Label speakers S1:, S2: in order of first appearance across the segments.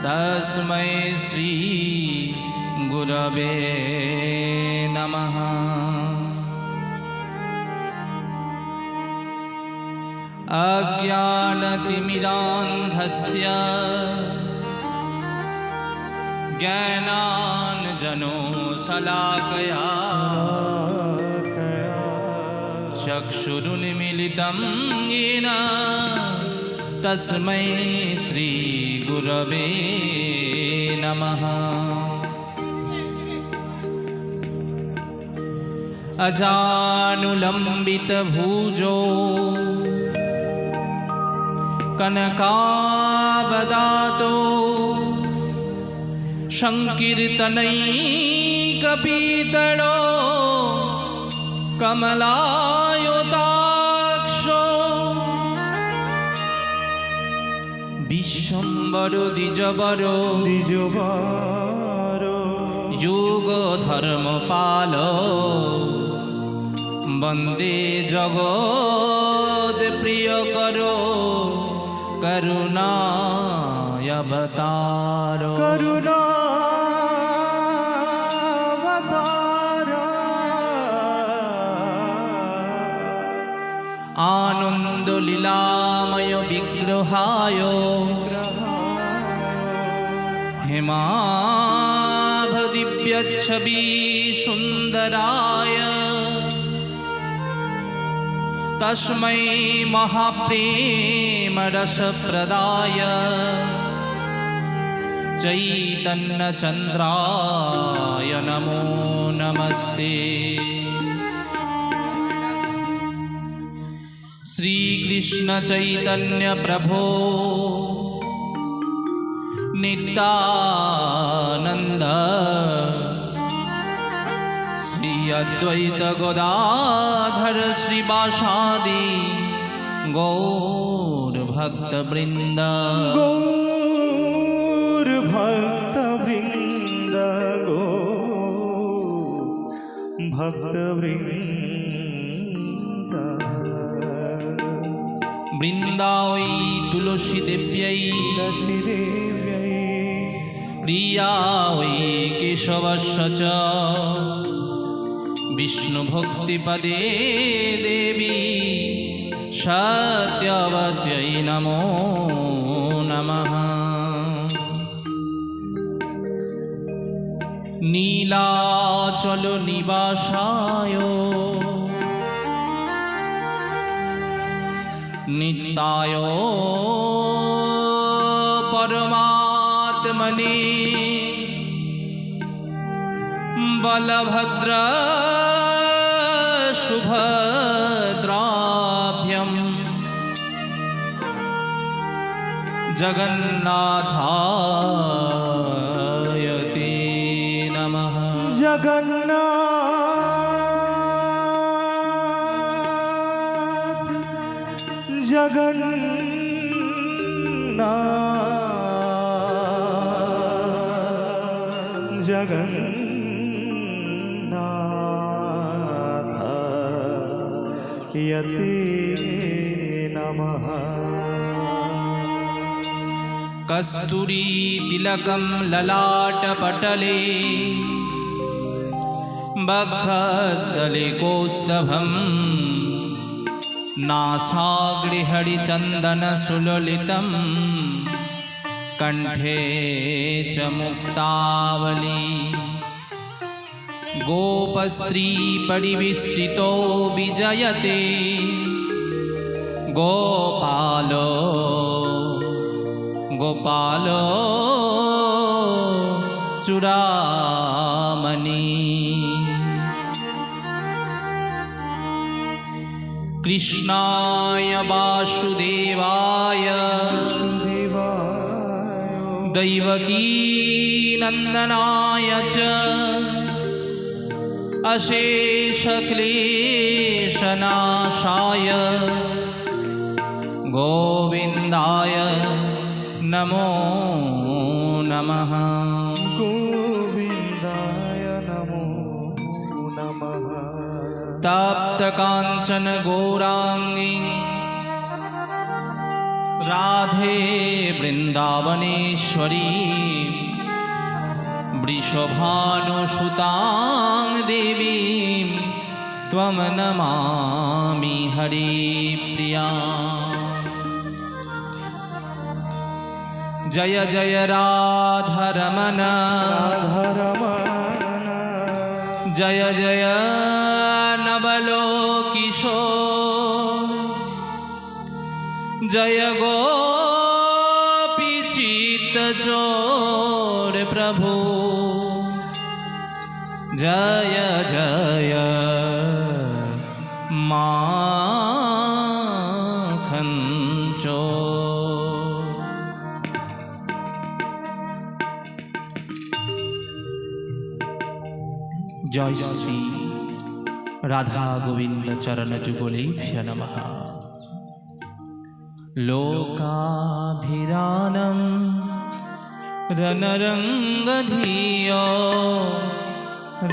S1: तस्मै श्री गुरवे नमः। अज्ञानतिमिरान्धस्य ज्ञानाञ्जनशलाकया चक्षुरुन्मीलितं येन तस्मै श्री गुरवे नमः। अजानुलम्बितभुजो कनकावदातो संकीर्तनैकपीतलो कमलायताक्षो विश्वम्भरो द्विजवरो युगधर्मपालो वन्दे जगत्प्रियकरो करुणावतारो आनन्दलीलामय विग्रहाय हेमाभदिव्यच्छवि सुन्दराय तस्मै महाप्रेमरसप्रदाय चैतन्यचन्द्राय नमो नमस्ते। श्रीकृष्ण चैतन्य प्रभो नित्यानंद श्री अद्वैत गदाधर श्रीवासादि गौर भक्तवृंद वृंदावै तुलसी देव्यै प्रिया वै केशवस्य च विष्णुभक्तिपदे देवी सत्यवत्यै नमो नमः। नीलाचल निवासाय नित्याय परमात्मने बलभद्र सुभद्राभ्यं जगन्नाथाय ते नमः।
S2: जगन्नाथायते नमः।
S1: कस्तूरी तिलकं ललाटपटले बक्षस्थले कौस्तभं नासाग्रे हरिचन्दनसुललितं कंठे च मुक्तावली गोपस्त्री परिविष्टितो विजयते गोपालो गोपालो चूड़ामणि। कृष्णाय वासुदेवाय दैवकी नंदनाय च अशेषक्लेशनाशाय गोविन्दाय नमो नमः।
S2: गोविन्दाय नमो नमः।
S1: तप्तकाञ्चन गौराङ्गी राधे वृन्दावनेश्वरी वृषभानुसुतां देवीं त्वं नमामि हरिप्रिया। जय जय राधारमण
S2: राधारमण
S1: जय जय नवलोकिशोर जय गोपीचित्तचोर प्रभु जय जय माखन चोर। जय श्री राधा गोविंद चरण जुगलेभ्य नमः। लोकाभिरानं रणरङ्गधियो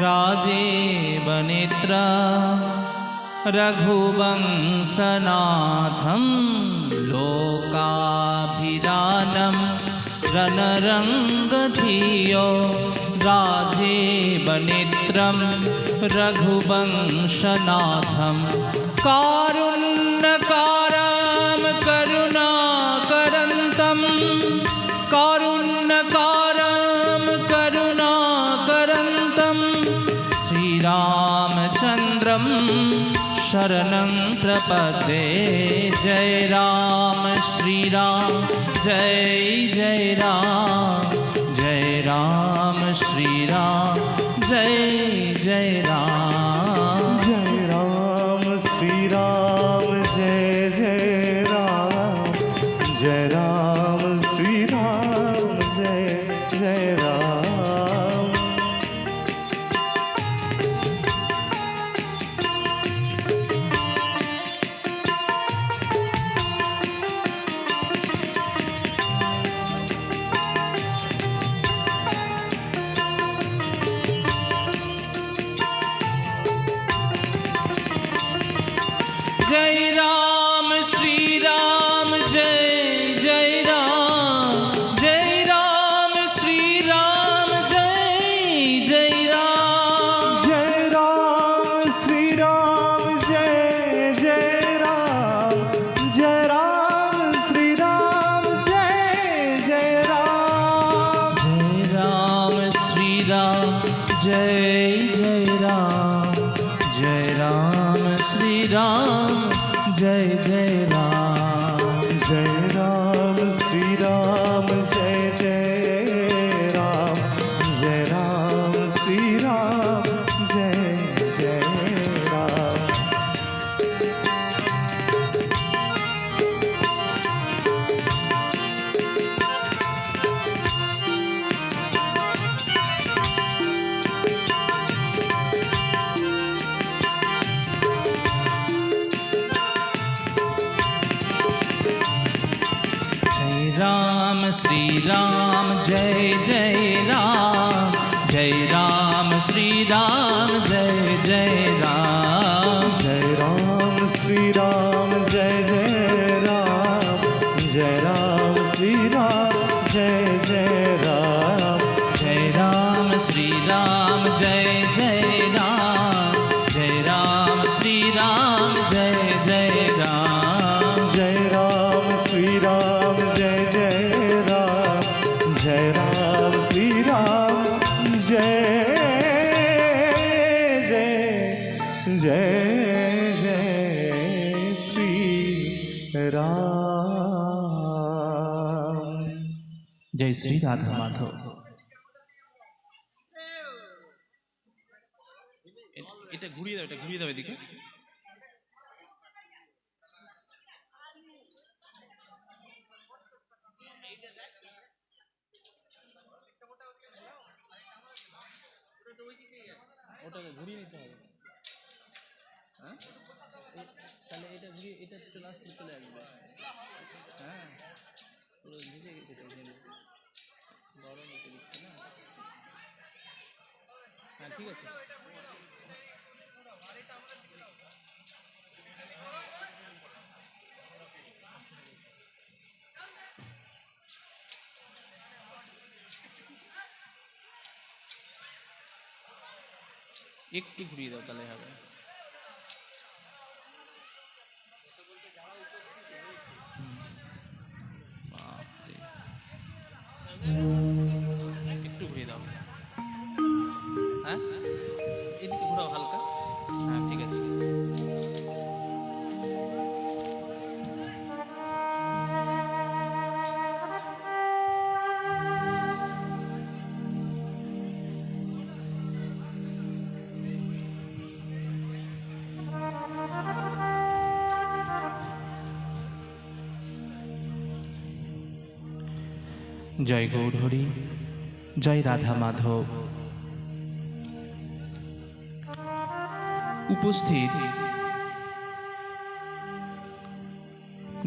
S1: राजेवनेत्र रघुवंशनाथं लोकाभिरानं रणरङ्गधियो राजेवनेत्रं रघुवंशनाथं कारुण्यकारं करुणाकरन्तं कारुण्यकारं करुणाकरन्तं श्रीरामचन्द्रं शरणं प्रपद्ये। जय राम श्रीराम जय जय राम जय राम श्रीराम जय जय राम।
S2: जय राम श्री राम जय जय राम जय राम श्री राम जय जय राम।
S1: जय राम श्री राम जय जय राम जय राम श्री राम जय जय राम।
S2: जय राम श्री राम जय जय राम जय राम श्री राम जय जय राम।
S1: जय राम श्री राम जय जय राम जय राम श्री राम जय जय राम।
S2: जय राम श्री राम जय जय राम जय राम श्री राम जय जय राम।
S1: राम श्री राम जय जय राम जय राम श्री राम जय जय राम।
S2: जय राम श्री राम जय जय राम जय राम श्री राम जय जय राम।
S1: जय राम श्री राम जय जय राम जय राम श्री राम जय जय राम।
S2: जय राम श्री राम जय जय राम जय राम श्री राम जय जय जय जय श्री राम।
S1: जय श्री राधा माधव। এটা ঘুরিয়ে দাও এদিকে। ওটাকে ঘুরিয়ে নিতে হবে। হ্যাঁ তাহলে এটা ঘুরিয়ে এটা চলে আসতে চলে আসবে। হ্যাঁ পুরো ভিজে গেছে গরম হতে দিচ্ছে না। হ্যাঁ ঠিক আছে। একটু ঘুরিয়ে দাও তাহলে হবে। বাপরে। একটু ঘুরিয়ে দাও। হ্যাঁ, এদিকে ঘোরাও হালকা। হ্যাঁ, ঠিক আছে।
S2: জয় গৌরহরি, জয় রাধা মাধব। উপস্থিত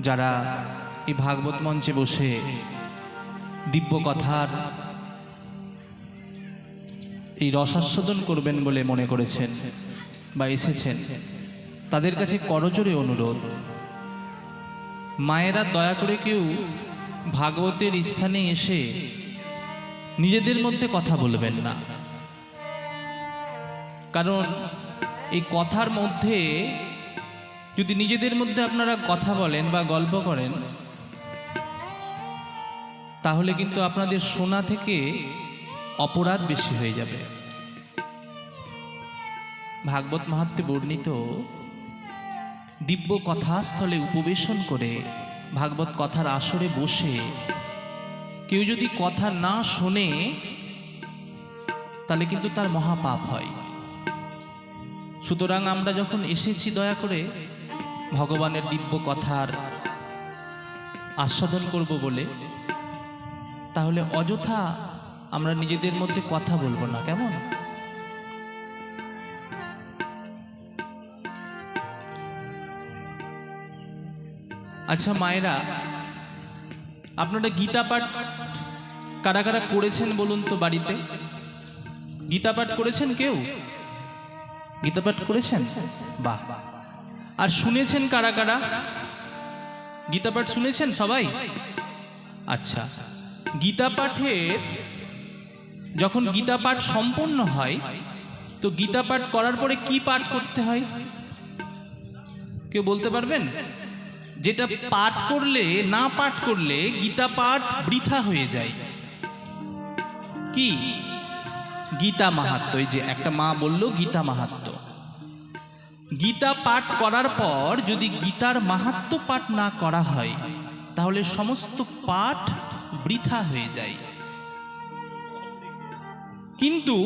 S2: যারা এই ভাগবত মঞ্চে বসে দিব্য কথার এই রসাস্বাদন করবেন বলে মনে করেছেন বা এসেছেন, তাদের কাছে করজোড়ে অনুরোধ, মায়েরা দয়া করে কেউ ভাগবতের স্থানে এসে নিজেদের মধ্যে কথা বলবেন না। কারণ এই কথার মধ্যে যদি নিজেদের মধ্যে আপনারা কথা বলেন বা গল্প করেন, তাহলে কিন্তু আপনাদের শোনা থেকে অপরাধ বেশি হয়ে যাবে। ভাগবত মাহাত্ম্যে বর্ণিত দিব্য কথাস্থলে উপবেশন করে ভাগবত কথার আসরে বসে কেউ যদি কথা না শোনে, তাহলে কিন্তু তার মহাপাপ হয়। সুতরাং আমরা যখন এসেছি দয়া করে ভগবানের দিব্য কথার আস্বাদন করব বলে, তাহলে অযথা আমরা নিজেদের মধ্যে কথা বলবো না, কেমন? আচ্ছা মায়েরা, আপনারা গীতা পাঠ কারা কারা করেছেন বলুন তো বাড়িতে? গীতা পাঠ করেছেন কেউ? গীতা পাঠ করেছেন? বাহ। আর শুনেছেন কারা কারা? গীতা পাঠ শুনেছেন সবাই? আচ্ছা, গীতা পাঠের যখন গীতা পাঠ সম্পন্ন হয়, তো গীতা পাঠ করার পরে কি পাঠ করতে হয় কেউ বলতে পারবেন? যেটা পাঠ করলে, না পাঠ করলে গীতা পাঠ বৃথা হয়ে যায়। কি? গীতা মাহাত্ম্য। এই যে একটা মা বলল গীতা মাহাত্ম্য। গীতা পাঠ করার পর যদি গীতার মাহাত্ম্য পাঠ না করা হয়, তাহলে সমস্ত পাঠ বৃথা হয়ে যায়। কিন্তু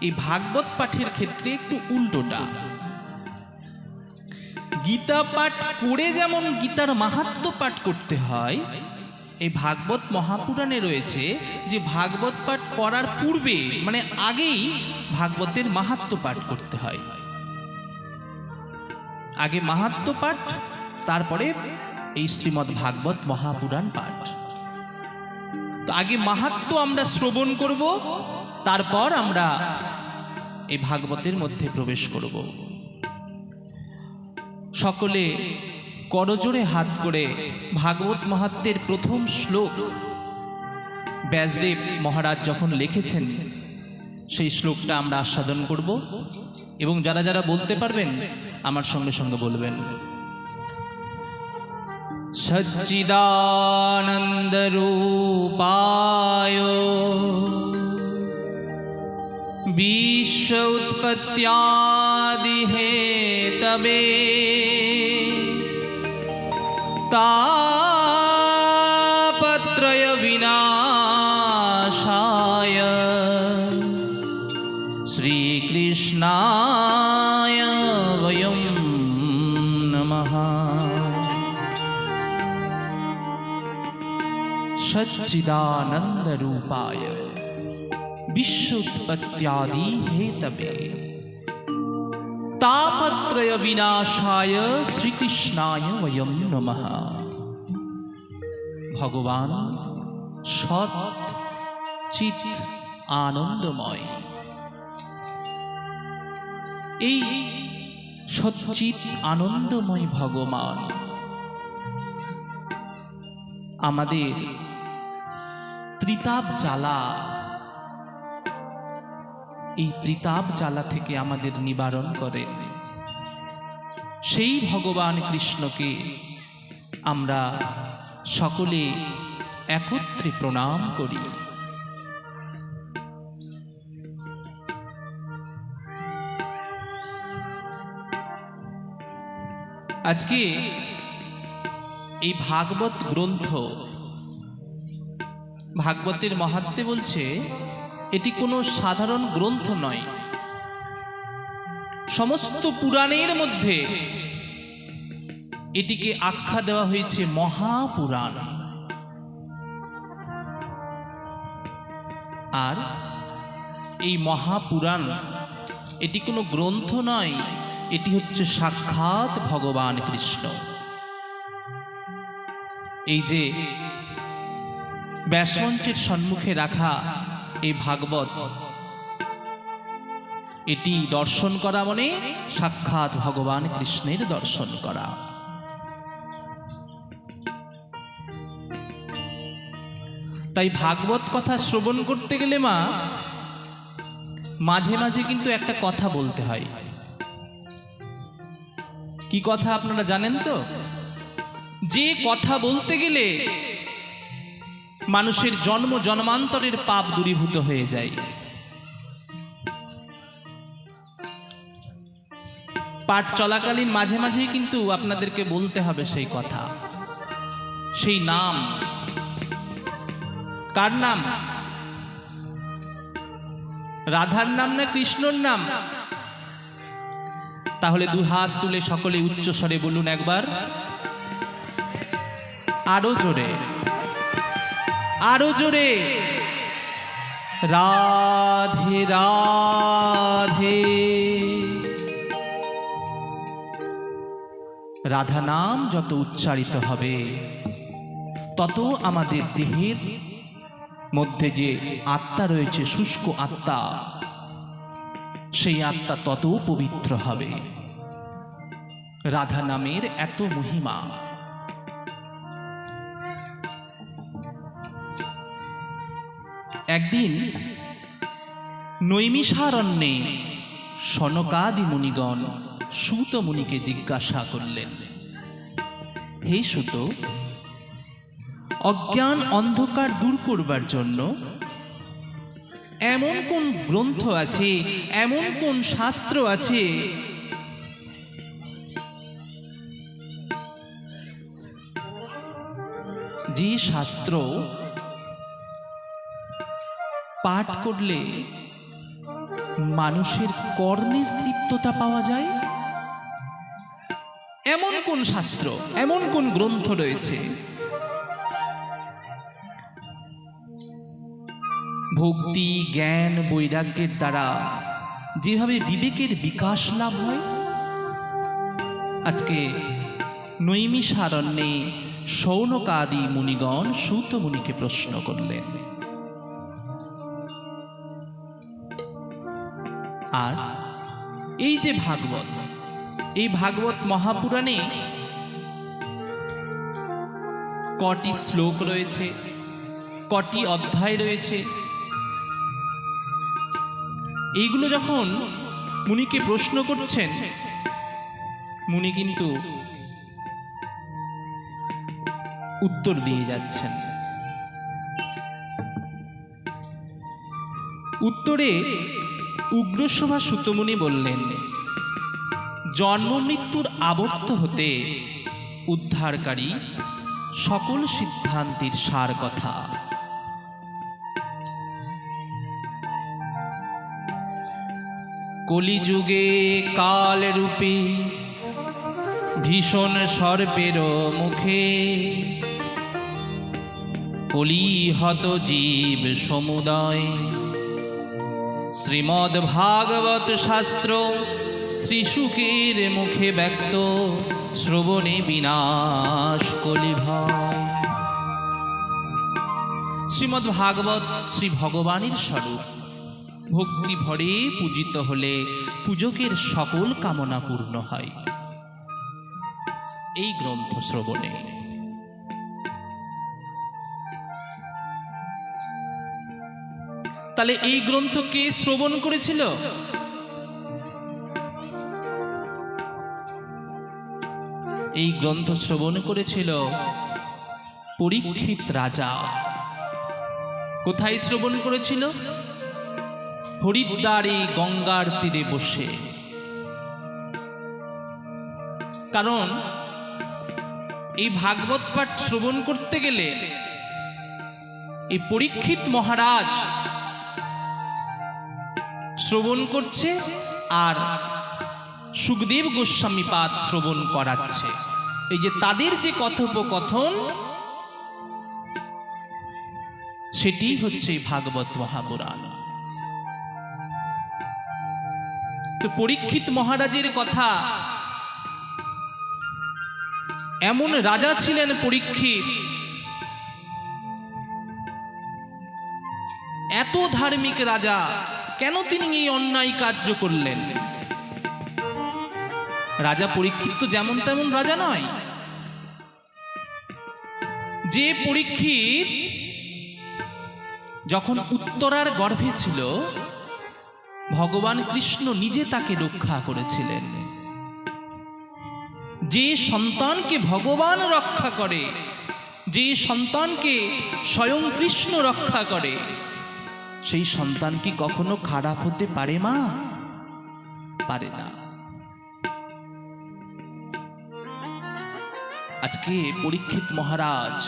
S2: এই ভাগবত পাঠের ক্ষেত্রে একটু উল্টোটা। গীতা পাঠ করে যেমন গীতার মাহাত্ম্য পাঠ করতে হয়, এই ভাগবত মহাপুরাণে রয়েছে যে ভাগবত পাঠ করার পূর্বে, মানে আগেই ভাগবতের মাহাত্ম্য পাঠ করতে হয়। আগে মাহাত্ম্য পাঠ, তারপরে এই শ্রীমদ্ ভাগবত মহাপুরাণ পাঠ। তো আগে মাহাত্ম্য আমরা শ্রবণ করব, তারপর আমরা এই ভাগবতের মধ্যে প্রবেশ করব। সকলে করজোড়ে হাত করে ভাগবত মাহাত্ম্যের প্রথম শ্লোক ব্যাসদেব মহারাজ যখন লিখেছেন, সেই শ্লোকটা আমরা আস্বাদন করব। এবং যারা যারা বলতে পারবেন আমার সঙ্গে সঙ্গে বলবেন। সচ্চিদানন্দ রূপায় বিশ্ব উৎপত্ত্যাদি হেতবে তাপত্রয় বিনাশায় শ্রীকৃষ্ণায় বয়ং নমঃ। সচ্চিদানন্দ রূপায় বিশ্বোৎপত্ত্যাদি হেতবে তাপত্রয় বিনাশায় শ্রীকৃষ্ণায় বয়ং নমঃ। ভগবান সৎ চিৎ আনন্দময়। এই সচ্চিৎ আনন্দময় ভগবান আমাদের ত্রিতাপ জ্বালা এই ত্রিতাপ জ্বালা থেকে আমাদের নিবারণ করেন, সেই ভগবান কৃষ্ণকে আমরা সকলে একত্রে প্রণাম করি। আজকে এই ভাগবত গ্রন্থ, ভাগবতের মাহাত্ম্যে বলছে এটি কোনো সাধারণ গ্রন্থ নয়, সমস্ত পুরাণের মধ্যে এটিকে আখ্যা দেওয়া হয়েছে মহাপুরাণ। আর এই মহাপুরাণ এটি কোনো গ্রন্থ নয়, এটি হচ্ছে সাক্ষাৎ ভগবান কৃষ্ণ। এই যে ব্যাসমঞ্চের সম্মুখে রাখা এই ভাগবত, এটি দর্শন করা মানে সাক্ষাৎ ভগবান কৃষ্ণের দর্শন করা। তাই ভাগবত কথা শ্রবণ করতে গেলে মাঝে মাঝে কিন্তু একটা কথা বলতে হয়। কি কথা আপনারা জানেন তো? যে কথা বলতে গেলে মানুষের জন্ম জন্মান্তরের পাপ দূরীভূত হয়ে যায়। পাঠ চলাকালীন মাঝে মাঝেই কিন্তু আপনাদেরকে বলতে হবে সেই কথা, সেই নাম। কার নাম? রাধার নাম না কৃষ্ণর নাম? তাহলে দুহাত তুলে সকলে উচ্চ স্বরে বলুন একবার, আরো জোরে, আরো জোরে, রাধে রাধে। রাধা নাম যত উচ্চারিত হবে তত আমাদের দেহের মধ্যে যে আত্মা রয়েছে, শুষ্ক আত্মা, সেই আত্মা তত পবিত্র হবে। রাধা নামের এত মহিমা। একদিন নৈমিষারণ্যে সনকাদি মুনিগণ সূত মুনিকে জিজ্ঞাসা করলেন, হে সূত, অজ্ঞান অন্ধকার দূর করবার জন্য এমন কোন গ্রন্থ আছে, এমন কোন শাস্ত্র আছে যে শাস্ত্র পাঠ করলে মানুষের কর্ণের তৃপ্ততা পাওয়া যায়? এমন কোন শাস্ত্র, এমন কোন গ্রন্থ রয়েছে? ভক্তি, জ্ঞান, বৈরাগ্যের দ্বারা যেভাবে বিবেকের বিকাশ লাভ হয়, আজকে নৈমিষারণ্যে সৌনকাদি মুনিগণ সূত মুনিকে প্রশ্ন করলেন। আর এই যে ভাগবত, এই ভাগবত মহাপুরাণে কটি শ্লোক রয়েছে, কটি অধ্যায় রয়েছে, এইগুলো যখন মুনিকে প্রশ্ন করছেন, মুনি কিন্তু উত্তর দিয়ে যাচ্ছেন। উত্তরে উগ্রশোভা সূতমুনি বললেন, জন্ম মৃত্যুর আবর্ত হতে উদ্ধারকারী সকল সিদ্ধান্তের সার কথা। কলিযুগে কাল রূপে ভীষণ সর্পের মুখে কলিহত জীব সমুদয়, শ্রীমদ্ ভাগবত শাস্ত্র শ্রী শুকের মুখে ব্যক্ত, শ্রবণে বিনাশ কলিভয়। শ্রীমদ্ ভাগবত শ্রী ভগবানের স্বরূপ, ভক্তি ভরে পূজিত হলে পূজকের সকল কামনা পূর্ণ হয় এই গ্রন্থ শ্রবণে। তাহলে এই গ্রন্থ কে শ্রবণ করেছিল? এই গ্রন্থ শ্রবণ করেছিল পরীক্ষিত রাজা। কোথায় শ্রবণ করেছিল? হরিদ্বারে গঙ্গার তীরে বসে। কারণ এই ভাগবত পাঠ শ্রবণ করতে গেলে এই পরীক্ষিত মহারাজ শ্রবণ করছে আর সুখদেব গোস্বামী পাদ শ্রবণ করাচ্ছে। এই যে তাদের যে কথোপকথন, সেটি হচ্ছে ভাগবত মহাপুরাণ। তো পরীক্ষিত মহারাজের কথা, এমন রাজা ছিলেন পরীক্ষিত, এত ধার্মিক রাজা, কেন তিনি এই অন্যায় কার্য করলেন? রাজা পরীক্ষিত তো যেমন তেমন রাজা নয়। যে পরীক্ষিত যখন উত্তরার গর্ভে ছিল, ভগবান কৃষ্ণ নিজে তাকে রক্ষা করেছিলেন। যে সন্তানকে ভগবান রক্ষা করে, যে সন্তানকে স্বয়ং কৃষ্ণ রক্ষা করে, সেই সন্তান কি কখনো খারাপ হতে পারে মা? পারে না। আজকে পরীক্ষিত মহারাজ,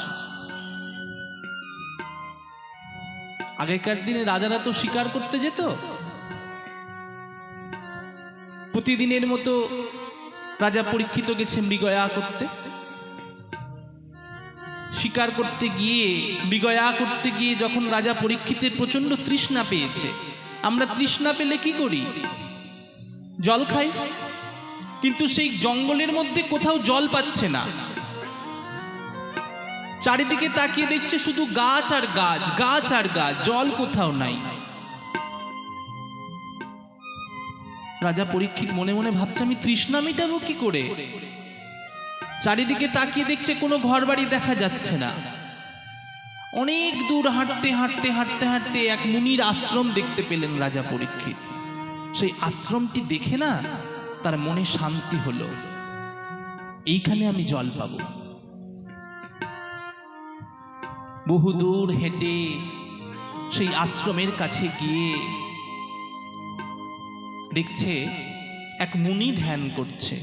S2: আগেকার দিনে রাজারা তো শিকার করতে যেত, প্রতিদিনের মতো রাজা পরীক্ষিত গেছে মৃগয়া করতে। শিকার করতে গিয়ে, মৃগয়া করতে গিয়ে যখন রাজা পরীক্ষিতের প্রচন্ড তৃষ্ণা পেয়েছে, আমরা তৃষ্ণা পেলে কি করি? জল খাই। কিন্তু সেই জঙ্গলের মধ্যে কোথাও জল পাচ্ছে না, চারিদিকে তাকিয়ে দেখছে শুধু গাছ আর গাছ, গাছ আর গাছ, জল কোথাও নাই। রাজা পরীক্ষিত মনে মনে ভাবছে, আমি তৃষ্ণা মিটাবো কি করে? চারিদিকে তাকিয়ে দেখছে কোনো ঘরবাড়ি দেখা যাচ্ছে না। অনেক দূর হাঁটতে হাঁটতে হাঁটতে হাঁটতে এক মুনির আশ্রম দেখতে পেলেন রাজা পরীক্ষিত। সেই আশ্রমটি দেখে না তার মনে শান্তি হলো, এইখানে আমি জল পাবো। বহুদূর হেঁটে সেই আশ্রমের কাছে গিয়ে দেখছে এক মুনি ধ্যান করছে।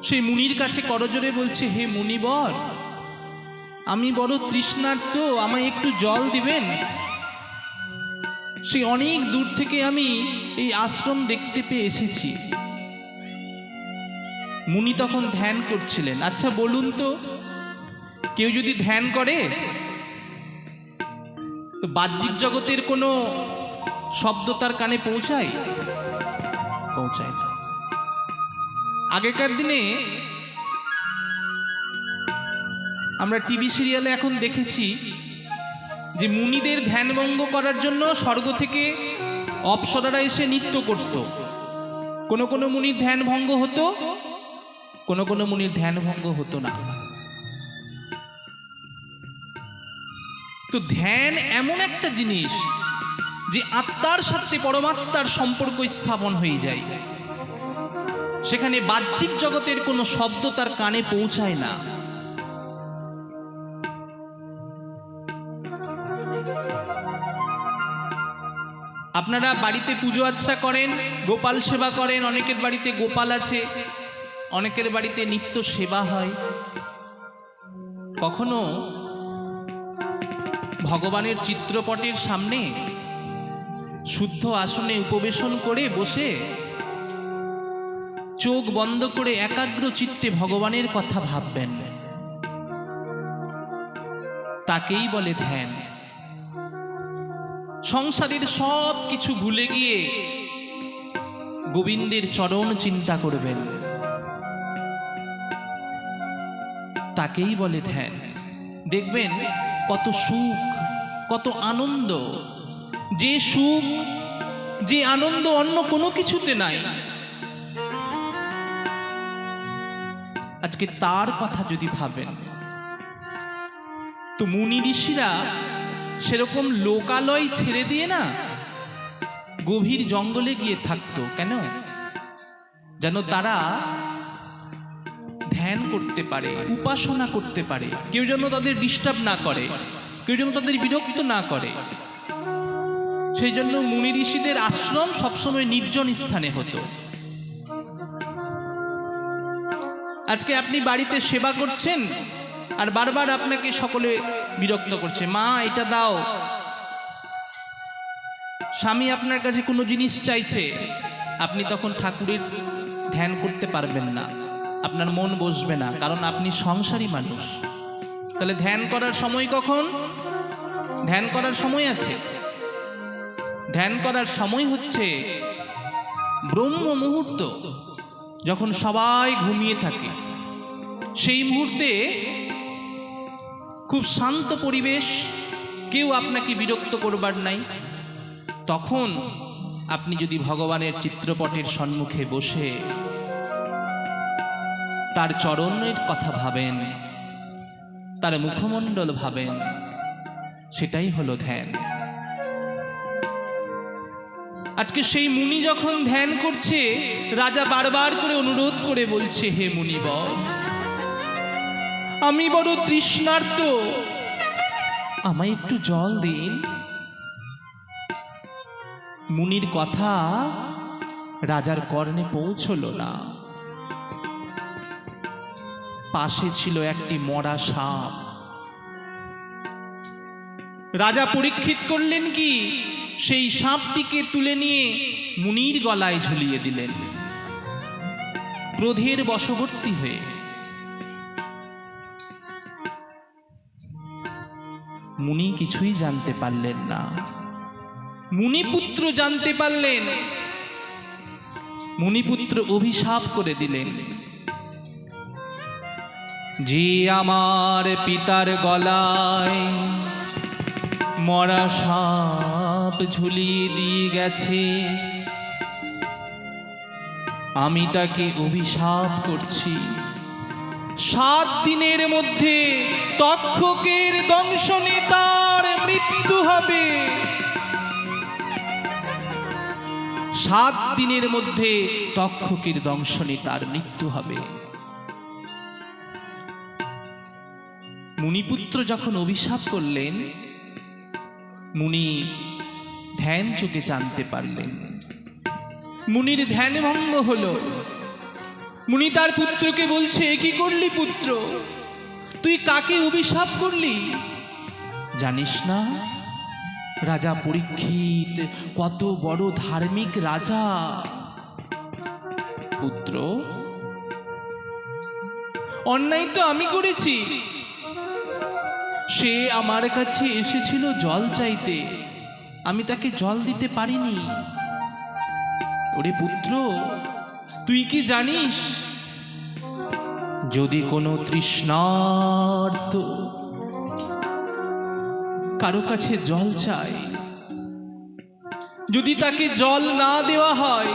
S2: সেই মুনির কাছে করজোরে বলছে, হে মুনিবর, আমি বড় তৃষ্ণার্ত, আমায় একটু জল দিবেন? সেই অনেক দূর থেকে আমি এই আশ্রম দেখতে পেয়ে এসেছি। মুনি তখন ধ্যান করছিলেন। আচ্ছা বলুন তো, কেউ যদি ধ্যান করে তো বাহ্যিক জগতের কোনো শব্দ তার কানে পৌঁছায়? পৌঁছায় না। আগেকার দিনে আমরা টিভি সিরিয়ালে এখন দেখেছি যে মুনিদের ধ্যানভঙ্গ করার জন্য স্বর্গ থেকে অপ্সরারা এসে নৃত্য করত। কোনো কোনো মুনির ধ্যান ভঙ্গ হতো, কোনো কোনো মুনির ধ্যান ভঙ্গ হতো না। তো ধ্যান এমন একটা জিনিস যে আত্মার সাথে পরমাত্মার সম্পর্ক স্থাপন হয়ে যায়। সেখানে বাহ্যিক জগতের কোনো শব্দ তার কানে পৌঁছায় না। আপনারা বাড়িতে পুজো আচ্ছা করেন, গোপাল সেবা করেন, অনেকের বাড়িতে গোপাল আছে, অনেকের বাড়িতে নিত্য সেবা হয়। কখনো ভগবানের চিত্রপটের সামনে শুদ্ধ আসনে উপবেশন করে বসে চোখ বন্ধ করে একাগ্র চিত্তে ভগবানের কথা ভাববেন, তাকেই বলে ধ্যান। সংসারের সব কিছু ভুলে গিয়ে গোবিন্দের চরণ চিন্তা করবেন, তাকেই বলে ধ্যান। দেখবেন কত সুখ, কত আনন্দ। যে সুখ, যে আনন্দ অন্য কোনো কিছুতে নাই। আজকে তার কথা যদি ভাবেন, তো মুনি ঋষিরা সেরকম লোকালয় ছেড়ে দিয়ে না গভীর জঙ্গলে গিয়ে থাকতো। কেন? যেন তারা ধ্যান করতে পারে, উপাসনা করতে পারে, কেউ যেন তাদের ডিস্টার্ব না করে, কেউ যেন তাদের বিরক্ত না করে। সেই জন্য মুনি ঋষিদের আশ্রম সবসময় নির্জন স্থানে হতো। আজকে আপনি বাড়িতে সেবা করছেন আর বারবার আপনাকে সকলে বিরক্ত করছে, মা এটা দাও। স্বামী আপনার কাছে কোনো জিনিস চাইছে, আপনি তখন ঠাকুরের ধ্যান করতে পারবেন না, আপনার মন বসবে না, কারণ আপনি সংসারী মানুষ। তাহলে ধ্যান করার সময় কখন? ধ্যান করার সময় আছে। ধ্যান করার সময় হচ্ছে ব্রহ্ম মুহূর্ত, যখন সবাই ঘুমিয়ে থাকে। সেই মুহূর্তে খুব শান্ত পরিবেশ, কেউ আপনাকে বিরক্ত করবার নাই। তখন আপনি যদি ভগবানের চিত্রপটের সম্মুখে বসে তার চরণের কথা ভাবেন, তার মুখমণ্ডল ভাবেন, সেটাই হলো ধ্যান। আজকে সেই মুনি যখন ধ্যান করছে, রাজা বারবার করে অনুরোধ করে বলছে, হে মুনিবর, আমি বড় তৃষ্ণার্ত, আমায় একটু জল দিন। মুনির কথা রাজার কর্ণে পৌঁছল না। পাশে ছিল একটি মরা সাপ। রাজা পরীক্ষিত করলেন কি, সেই সাপটিকে তুলে নিয়ে মুনির গলায় ঝুলিয়ে দিলেন, ক্রোধের বশবর্তী হয়ে। মুনি কিছুই জানতে পারলেন না। মুনিপুত্র জানতে পারলেন। মুনিপুত্র অভিশাপ করে দিলেন, যে আমার পিতার গলায় মরা সাপ ঝুলিয়ে দিয়ে গেছে, আমি তাকে অভিশাপ করছি, 7 দিনের মধ্যে তক্ষকের দংশনে তার মৃত্যু হবে। 7 দিনের মধ্যে তক্ষকের দংশনে তার মৃত্যু হবে। মুনিপুত্র যখন অভিশাপ করলেন, মুনি ধ্যান চোখে জানতে পারলেন। মুনির ধ্যান ভঙ্গ হলো। মুনি তার পুত্রকে বলছে, কি করলি পুত্র, তুই কাকে অভিশাপ করলি? জানিস না রাজা পরীক্ষিত কত বড় ধার্মিক রাজা? পুত্র, অন্যায় তো আমি করেছি। সে আমার কাছে এসেছিল জল চাইতে, আমি তাকে জল দিতে পারিনি। ওরে পুত্র, তুই কি জানিস, যদি কোনো তৃষ্ণার্ত কারো কাছে জল চাই, যদি তাকে জল না দেওয়া হয়,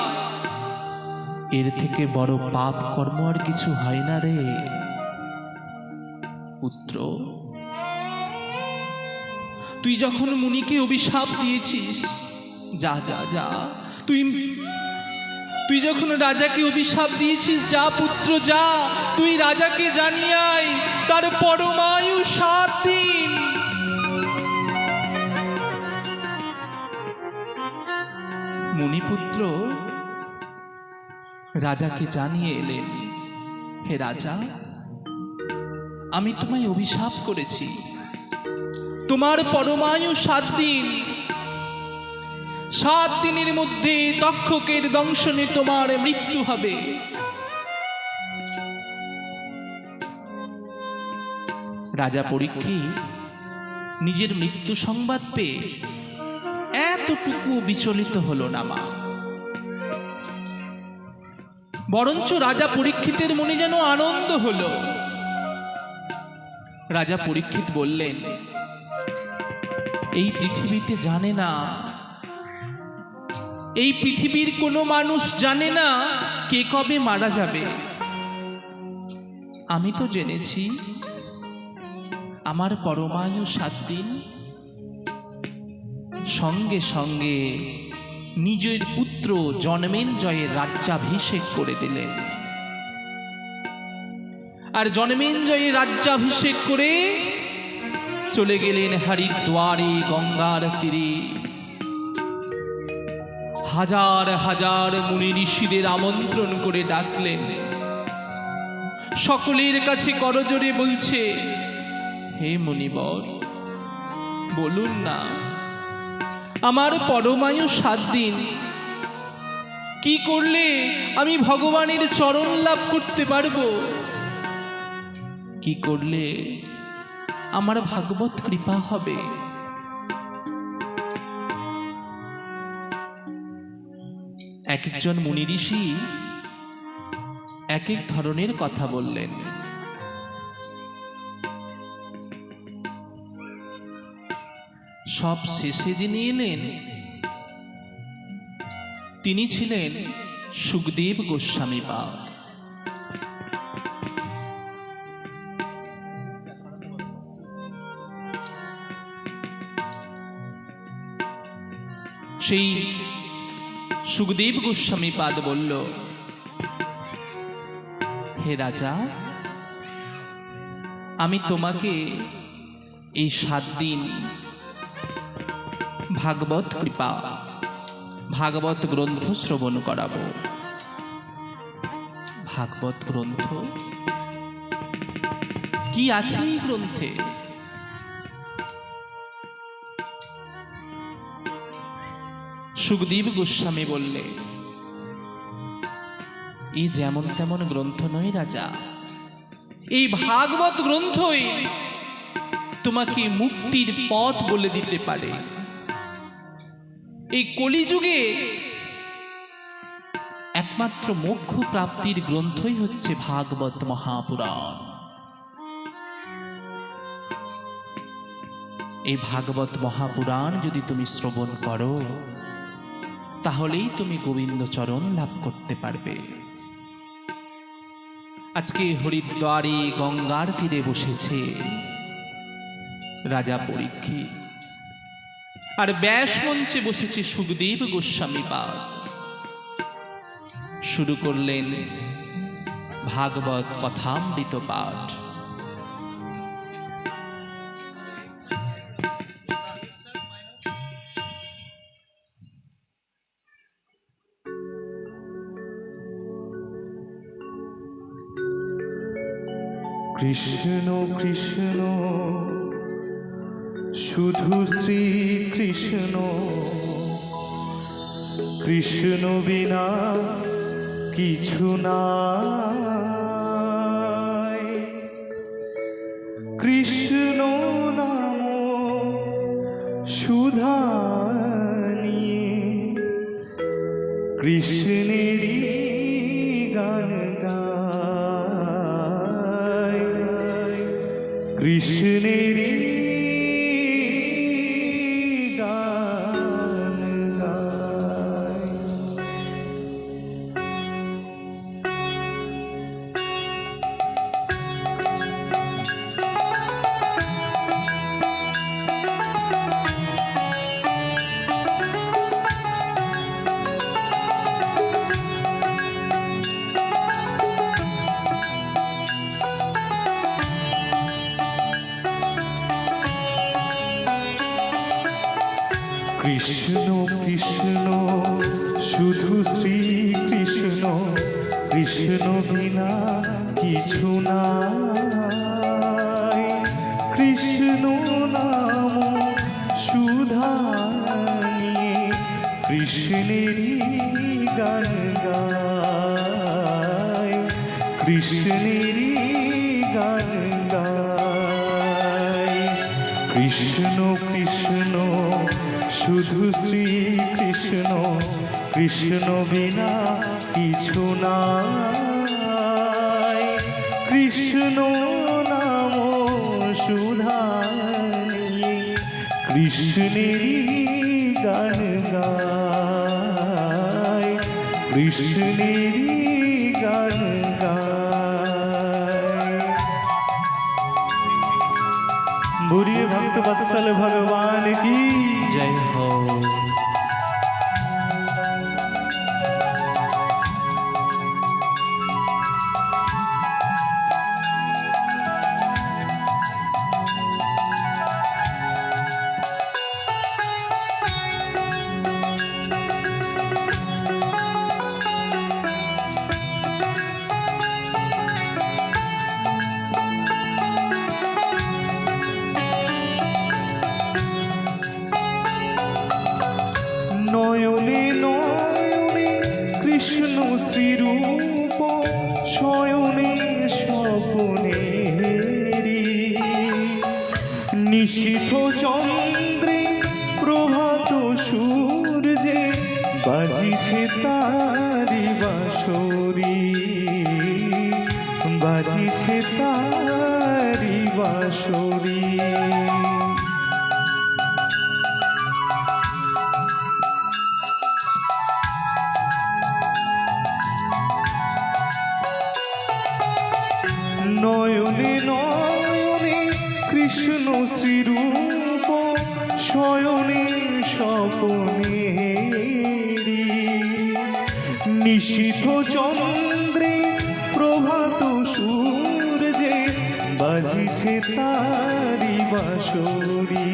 S2: এর থেকে বড় পাপ কর্ম আর কিছু হয় না রে পুত্র। তুই যখন মুনিকে অভিশাপ দিয়েছিস, যা যা যা, তুই যখন রাজাকে অভিশাপ দিয়েছিস, যা পুত্র যা, তুই রাজাকে জানিয়ে আয় তার পরমায়ু 7 দিন। মুনিপুত্র রাজাকে জানিয়ে এলেন, হে রাজা, আমি তোমায় অভিশাপ করেছি, তোমার পরমায়ু 7 দিন। 7 দিনের মধ্যে তক্ষকের দংশনে তোমার মৃত্যু হবে। রাজা পরীক্ষিত নিজের মৃত্যু সংবাদ পেয়ে এতটুকু বিচলিত হলো না মা, বরঞ্চ রাজা পরীক্ষিতের মনে যেন আনন্দ হলো। রাজা পরীক্ষিত বললেন, এই পৃথিবীতে জানে না, এই পৃথিবীর কোনো মানুষ জানে না কে কবে মারা যাবে। আমি তো জেনেছি আমার পরমায়ু 7 দিন। সঙ্গে সঙ্গে নিজের পুত্র জনমেঞ্জয়ের রাজ্যাভিষেক করে দিলেন। আর জনমেঞ্জয়ের রাজ্যাভিষেক করে চলে গেলেন হরিদ্বারে গঙ্গার তীরে। হাজার হাজার মুনি ঋষিদের আমন্ত্রণ করে ডাকলেন। সকলের কাছে করজোড়ে বলছে, হে মুনিবর, বলুন না, আমার পরমায়ু 7 দিন, কি করলে আমি ভগবানের চরণ লাভ করতে পারবো? কি করলে আমার ভাগবত কৃপা হবে? এক একজন মুনি ঋষি এক এক ধরনের কথা বললেন। সব শেষে যিনি এলেন তিনি ছিলেন সুখদেব গোস্বামী পাদ। সেই সুখদেব গোস্বামী পাদ বলল, হে রাজা, আমি তোমাকে এই 7 দিন ভাগবত কৃপা, ভাগবত গ্রন্থ শ্রবণ করাবো। ভাগবত গ্রন্থ কি আছে এই গ্রন্থে? সুখদেব গোস্বামী বললে, এই যেমন তেমন গ্রন্থ নয় রাজা, এই ভাগবত গ্রন্থই তোমাকে মুক্তির পথ বলে দিতে পারে। এই কলিযুগে একমাত্র মোক্ষ প্রাপ্তির গ্রন্থই হচ্ছে ভাগবত মহাপুরাণ। এই ভাগবত মহাপুরাণ যদি তুমি শ্রবণ করো, তাহলেই তুমি গোবিন্দ চরণ লাভ করতে পারবে। আজকে হরিদ্বারে গঙ্গার তীরে বসেছে রাজা পরীক্ষিত, আর ব্যাস মঞ্চে বসেছে সুখদেব গোস্বামী পাদ। শুরু করলেন ভাগবত কথামৃত পাঠ।
S3: কৃষ্ণ কৃষ্ণ শুধু শ্রী কৃষ্ণ, কৃষ্ণ বিনা কিছু নাই। কৃষ্ণ নাম সুধা নিয়ে কৃষ্ণেরই গান গায়, কৃষ্ণেরই গান গায়। কৃষ্ণ কৃষ্ণ শুধু শ্রী কৃষ্ণ, কৃষ্ণ বিনা কিছু নাই। কৃষ্ণ নাম সুধা নিয়ে কৃষ্ণেরই গান গায়, কৃষ্ণেরই গান গায়। কৃষ্ণ কৃষ্ণ শুধু শ্রী কৃষ্ণ, কৃষ্ণ বিনা কিছু নাই। কৃষ্ণ নাম সুধা নিয়ে কৃষ্ণেরই গান গায়, কৃষ্ণেরই গান গায়। बोलिए भक्त वत्सल भगवान की
S2: जय हो।
S3: শ্রীরূপ শয়নে স্বপনেরি নিশীথ চন্দ্রে প্রভাত সূর্যে বাজিছে তারি বাঁশরি, বাজিছে তারি বাঁশরি। নয়নে নয়নে কৃষ্ণ শ্রীরূপ শয়নে স্বপনেরি নিশীথ চন্দ্রে প্রভাত সূর্যে বাজিছে তারি বাঁশরি,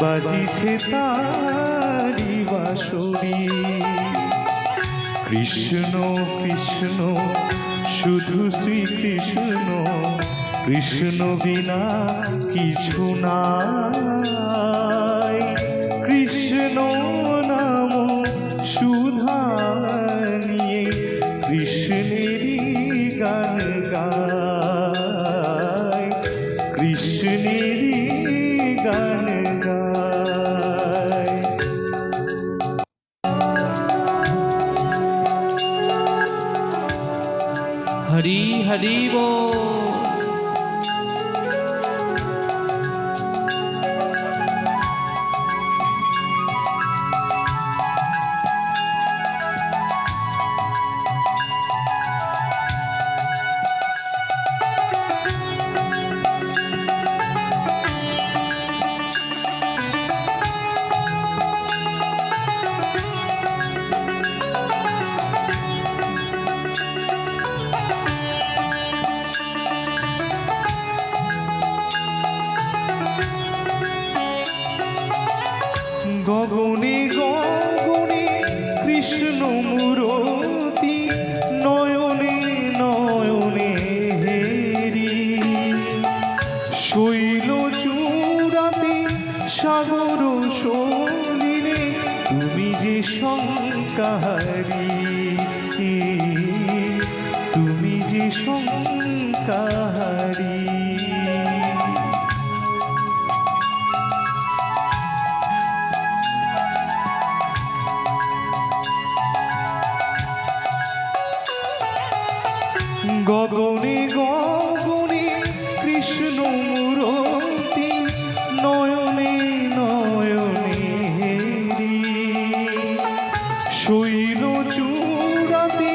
S3: বাজিছে তারি বাঁশরি। কৃষ্ণ কৃষ্ণ শুধু শ্রীকৃষ্ণ, কৃষ্ণ বিনা কিছু নাই। কৃষ্ণ নাম সুধা নিয়ে কৃষ্ণেরই গান গায়, কৃষ্ণেরই গান গায়।
S2: হরি হরি বল।
S3: গগনে গগনে কৃষ্ণ মূরতি, নয়নে নয়নে হেরি শৈল চূড়াতে সাগর সলিলে তুমি যে শঙ্কাহারি, তুমি যে শঙ্কাহারি। গগনে গগনে কৃষ্ণ মূরতি, নয়নে নয়নে হেরি শৈল চূড়াতে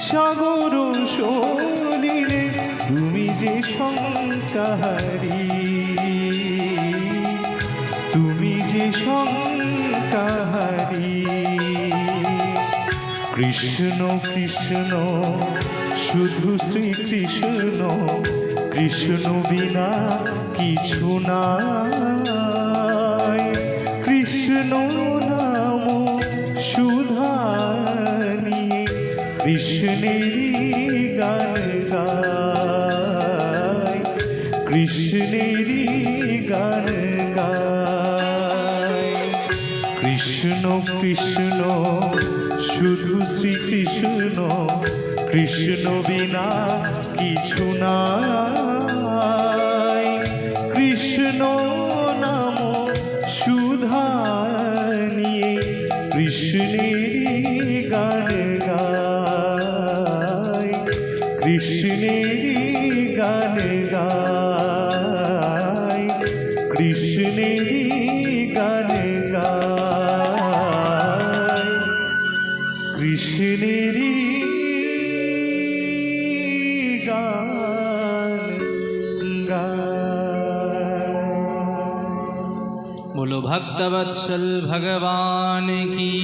S3: সাগর সলিলে তুমি যে শঙ্কাহারি, তুমি যে শঙ্কাহারি। কৃষ্ণ কৃষ্ণ শুধু শ্রীকৃষ্ণ, কৃষ্ণ বিনা কিছু নাই। কৃষ্ণ নাম সুধা নিয়ে কৃষ্ণেরই গান গায়, কৃষ্ণেরই গান গায়। কৃষ্ণ কৃষ্ণ শুধু শ্রীকৃষ্ণ, কৃষ্ণ বিনা কিছু নাই। কৃষ্ণ নাম সুধা নিয়ে কৃষ্ণেরই গান গায়, কৃষ্ণেরই গান গায়, কৃষ্ণেরই গান গায়, কৃষ্ণেরই গান গায়।
S2: बोलो भक्तवत्सल भगवान की।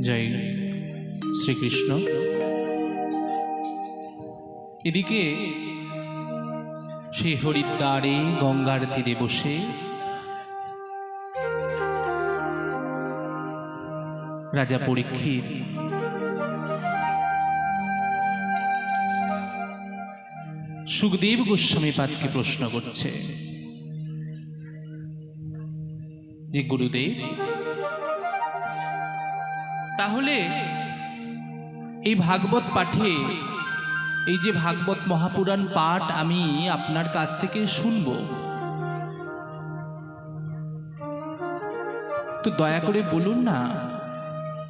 S2: জয় শ্রীকৃষ্ণ। এদিকে সেই হরিদ্বারে গঙ্গার তীরে বসে রাজা পরীক্ষিত সুখদেব গোস্বামীপাদকে প্রশ্ন করছে যে গুরুদেব, তাহলে এই ভাগবত পাঠে, এই যে ভাগবত মহাপুরাণ পাঠ আমি আপনার কাছ থেকে শুনব, তো দয়া করে বলুন না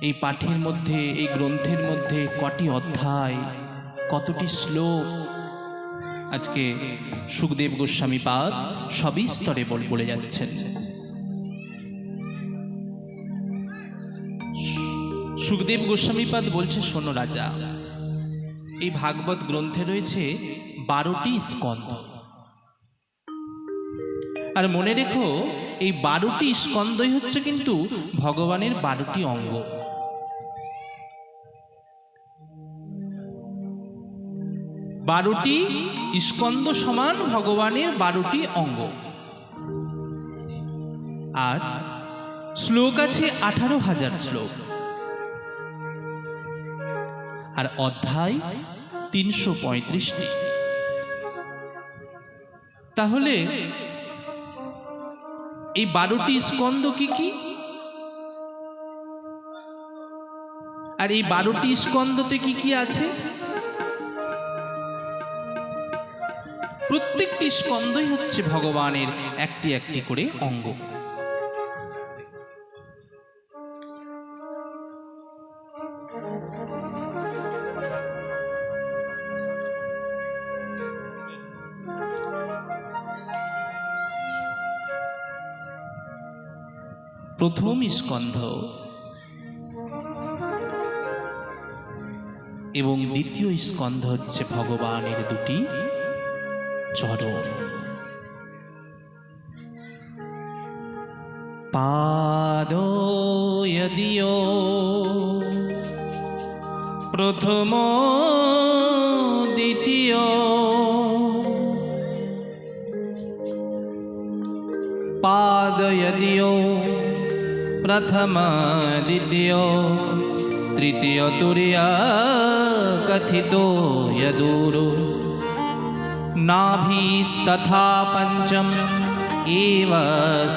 S2: এই পাঠের মধ্যে, এই গ্রন্থের মধ্যে কটি অধ্যায়, কতটি শ্লোক। আজকে সুখদেব গোস্বামীপাদ সবিস্তরে বলে যাচ্ছেন। সুখদেব গোস্বামীপাদ বলছে, শোনো রাজা, এই ভাগবত গ্রন্থে রয়েছে 12টি স্কন্ধ। আর মনে রেখো, এই 12টি স্কন্ধই হচ্ছে কিন্তু ভগবানের 12টি অঙ্গ। বারোটি স্কন্ধ সমান ভগবানের 12টি অঙ্গ। আর শ্লোক আছে 18,000 শ্লোক, আর অধ্যায় 335টি। তাহলে এই 12টি স্কন্ধ কি কি, আর এই 12টি স্কন্ধতে কি কি আছে? প্রত্যেকটি স্কন্ধই হচ্ছে ভগবানের একটি একটি করে অঙ্গ। প্রথম স্কন্ধ এবং দ্বিতীয় স্কন্ধ হচ্ছে ভগবানের 2টি চরণ। পাদোয়দিও প্রথম দ্বিতীয়, পাদয়দিও প্রথম দ্বিতীয়, তৃতীয় তুরীয় কথিতো यदूरो, नाभिस्तथा पंचम एव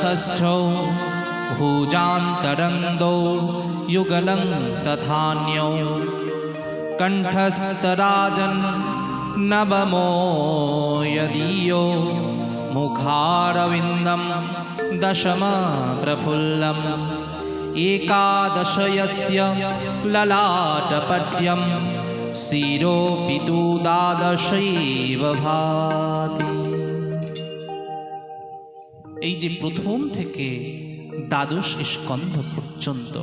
S2: षष्ठो, भुजान्तरन्दो युगलं तथान्यो, कंठस्थराजन् नवमो यदीयो, मुखारविन्दं दशम प्रफुल्लम्, एकादश यस्य ललाटपट्यं, শিরোপি তু দ্বাদশৈব ভাতি। এই যে প্রথম থেকে দ্বাদশ স্কন্ধ পর্যন্ত,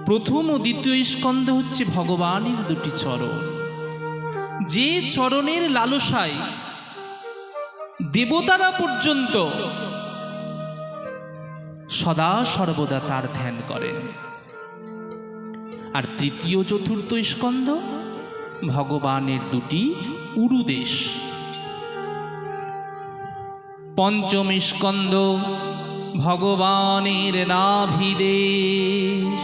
S2: প্রথম ও দ্বিতীয় স্কন্ধ হচ্ছে ভগবানের 2টি চরণ। যে চরণের লালসায় দেবতারা পর্যন্ত সদা সর্বদা তার ধ্যান করেন। আর তৃতীয় চতুর্থ স্কন্ধ ভগবানের 2টি উরুদেশ। পঞ্চম স্কন্ধ ভগবানের নাভিদেশ।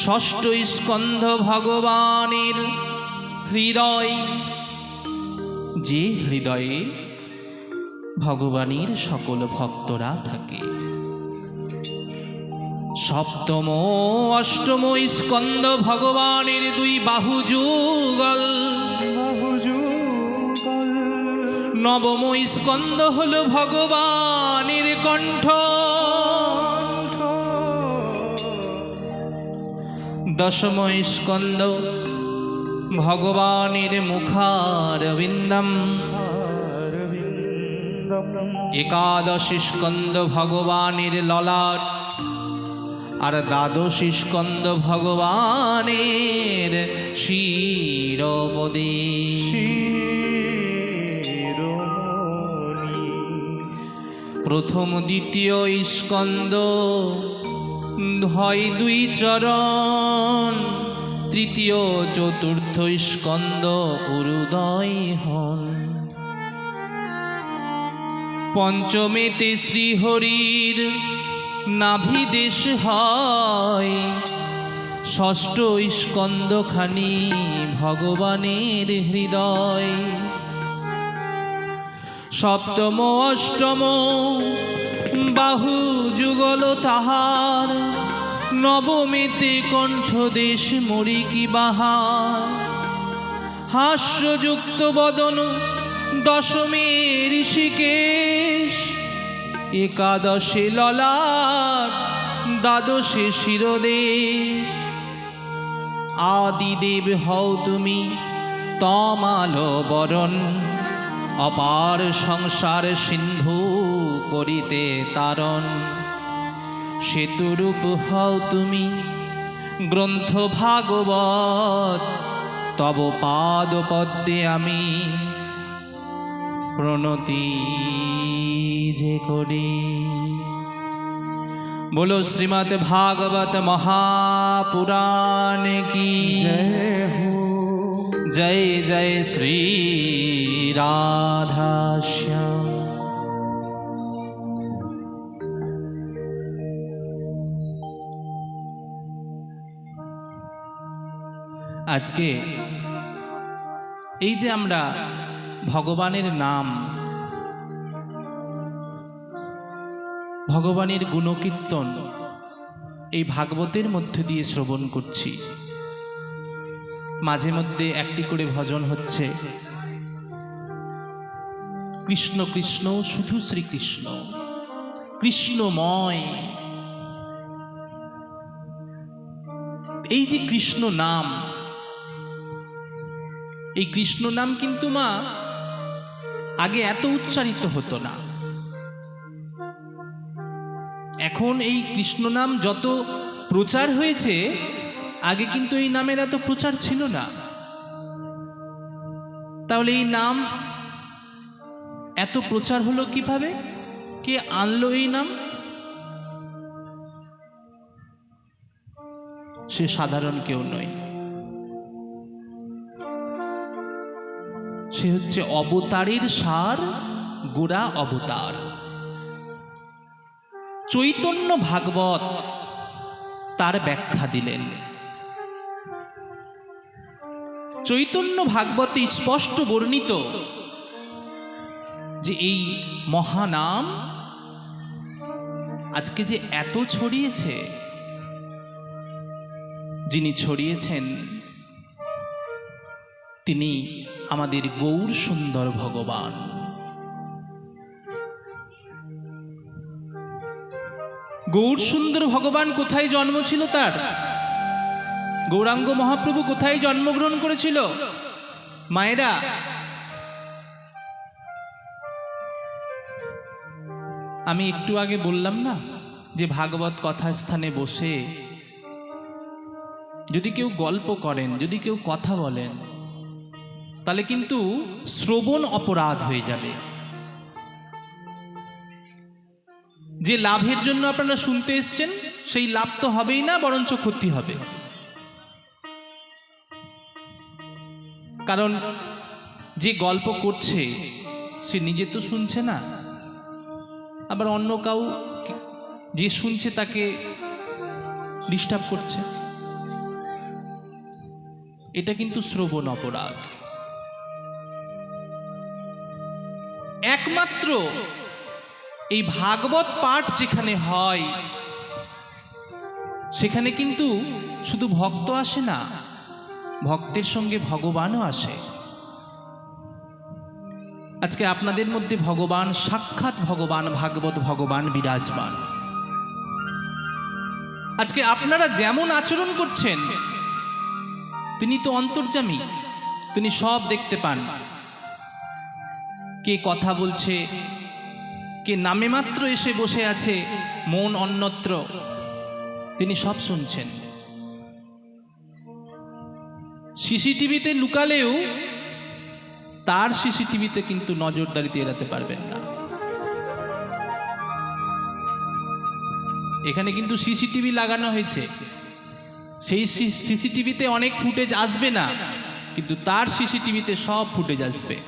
S2: ষষ্ঠ স্কন্ধ ভগবানের হৃদয়, যে হৃদয়ে ভগবানের সকল ভক্তরা থাকে। সপ্তম অষ্টম স্কন্ধ ভগবানের 2 বাহু যুগল। নবম স্কন্ধ হলো ভগবানের কণ্ঠ। দশম স্কন্ধ ভগবানের মুখারবিন্দম। একাদশ স্কন্ধ ভগবানের ললাট। আর দ্বাদশ স্কন্ধ ভগবানের শিরোপদে। প্রথম দ্বিতীয় স্কন্ধ হয় 2 চরণ, তৃতীয় চতুর্থ স্কন্ধ উরুদয় হন। পঞ্চমেতে শ্রীহরির নাভিদেশ হয়, ষষ্ঠ স্কন্ধখানি ভগবানের হৃদয়, সপ্তম অষ্টম বাহু যুগল তাহার, নবমেতে কণ্ঠদেশ মরিকি বাহার, হাস্যযুক্ত বদন দশমে ঋষিকেশ, একাদশে ললাট দ্বাদশে শিরদেশ, আদিদেব হও তুমি তমাল বরণ, অপার সংসার সিন্ধু করিতে তারণ, সেতুরূপ হও তুমি গ্রন্থ ভাগবত, তব পাদ পদ্মে আমি প্রণতি যে করি। बोलो श्रीमद् भागवत महापुराण की
S3: जय हो।
S2: जय जय श्री राधा श्याम। আজকে এই যে আমরা ভগবানের নাম, ভগবানের গুণকীর্তন এই ভাগবতের মধ্যে দিয়ে শ্রবণ করছি, মাঝে মধ্যে একটি করে ভজন হচ্ছে, কৃষ্ণ কৃষ্ণ শুধু শ্রীকৃষ্ণ, কৃষ্ণময়। এই যে কৃষ্ণ নাম, এই কৃষ্ণ নাম কিন্তু মা আগে এত উচ্চারিত হতো না। এখন এই কৃষ্ণ নাম যত প্রচার হয়েছে, আগে কিন্তু এই নামের এত প্রচার ছিল না। তাহলে এই নাম এত প্রচার হলো কিভাবে? কে আনলো এই নাম? সে সাধারণ কেউ নয়, সে হচ্ছে অবতারের সার, গোড়া অবতার চৈতন্য ভাগবত তার ব্যাখ্যা দিলেন। চৈতন্য ভাগবতে স্পষ্ট বর্ণিত যে এই মহানাম আজকে যে এত ছড়িয়েছে, যিনি ছড়িয়েছেন তিনি আমাদের গৌর সুন্দর ভগবান। গৌর সুন্দর ভগবান কোথায় জন্ম ছিল তার? গৌরাঙ্গ মহাপ্রভু কোথায় জন্মগ্রহণ করেছিল? মায়েরা, আমি একটু আগে বললাম না যে ভাগবত কথাস্থানে বসে যদি কেউ গল্প করেন, যদি কেউ কথা বলেন, তাহলে কিন্তু শ্রবণ অপরাধ হয়ে যাবে। যে লাভের জন্য আপনারা শুনতে এসছেন সেই লাভ তো হবেই না, বরঞ্চ ক্ষতি হবে। কারণ যে গল্প করছে সে নিজে তো শুনছে না, আবার অন্য কাউ যে শুনছে তাকে ডিস্টার্ব করছে। এটা কিন্তু শ্রবণ অপরাধ। একমাত্র এই ভাগবত পাঠ যেখানে হয় সেখানে কিন্তু শুধু ভক্ত আসে না, ভক্তের সঙ্গে ভগবানও আসে। আজকে আপনাদের মধ্যে ভগবান, সাক্ষাৎ ভগবান, ভাগবত ভগবান বিরাজমান। আজকে আপনারা যেমন আচরণ করছেন, তিনি তো অন্তর্যামী, তিনি সব দেখতে পান। কে কথা বলছে, কে নামে মাত্র এসে বসে আছে, মন অন্যত্র, তিনি সব শুনছেন। সিসিটিভিতে লুকালেও তার সিসিটিভিতে কিন্তু নজরদারিতে এড়াতে পারবেন না। এখানে কিন্তু সিসিটিভি লাগানো হয়েছে, সেই সিসিটিভিতে অনেক ফুটেজ আসবে না, কিন্তু তার সিসিটিভিতে সব ফুটেজ আসবে।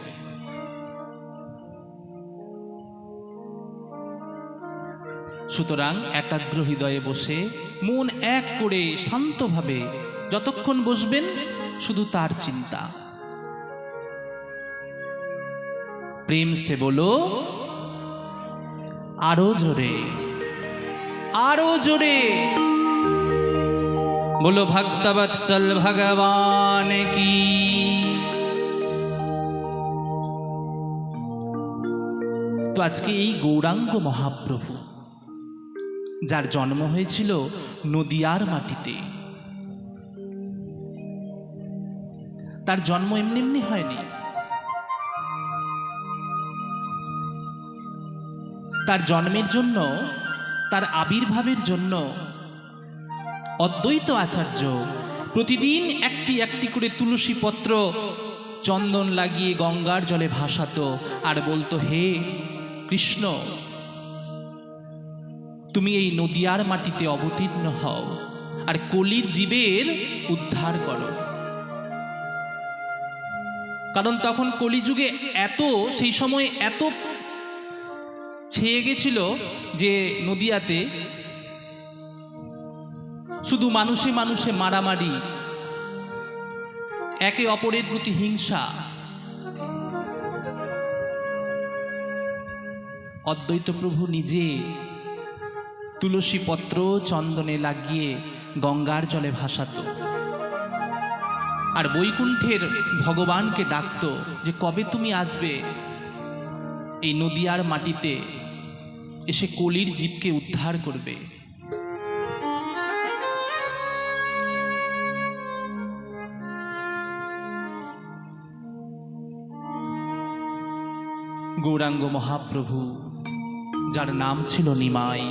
S2: সুতরাং একাগ্র হৃদয়ে বসে মন এক করে শান্তভাবে যতক্ষণ বসবেন শুধু তার চিন্তা। প্রেম সে বলো আরো জোরে, আরো জোরে বলো ভক্তবৎসল ভগবান কি। তো আজকে এই গৌরাঙ্গ মহাপ্রভু, যার জন্ম হয়েছিল নদিয়ার মাটিতে, তার জন্ম এমনি এমনি হয়নি। তার জন্মের জন্য, তার আবির্ভাবের জন্য অদ্বৈত আচার্য প্রতিদিন একটি একটি করে তুলসী পত্র চন্দন লাগিয়ে গঙ্গার জলে ভাসাতো আর বলতো, হে কৃষ্ণ, তুমি এই নদিয়ার মাটিতে অবতীর্ণ হও আর কলির জীবের উদ্ধার করো। কারণ তখন কলিযুগে সেই সময় এত ছেয়ে গেছিল যে নদিয়াতে শুধু মানুষে মানুষে মারামারি, একে অপরের প্রতি হিংসা। অদ্বৈত প্রভু নিজে তুলসী পত্র চন্দনে লাগিয়ে গঙ্গার জলে ভাসাতো আর বৈকুণ্ঠের ভগবানকে ডাকতো যে কবে তুমি আসবে এই নদিয়ার মাটিতে এসে কলির জীবকে উদ্ধার করবে। গৌরাঙ্গ মহাপ্রভু, যার নাম ছিল নিমাই,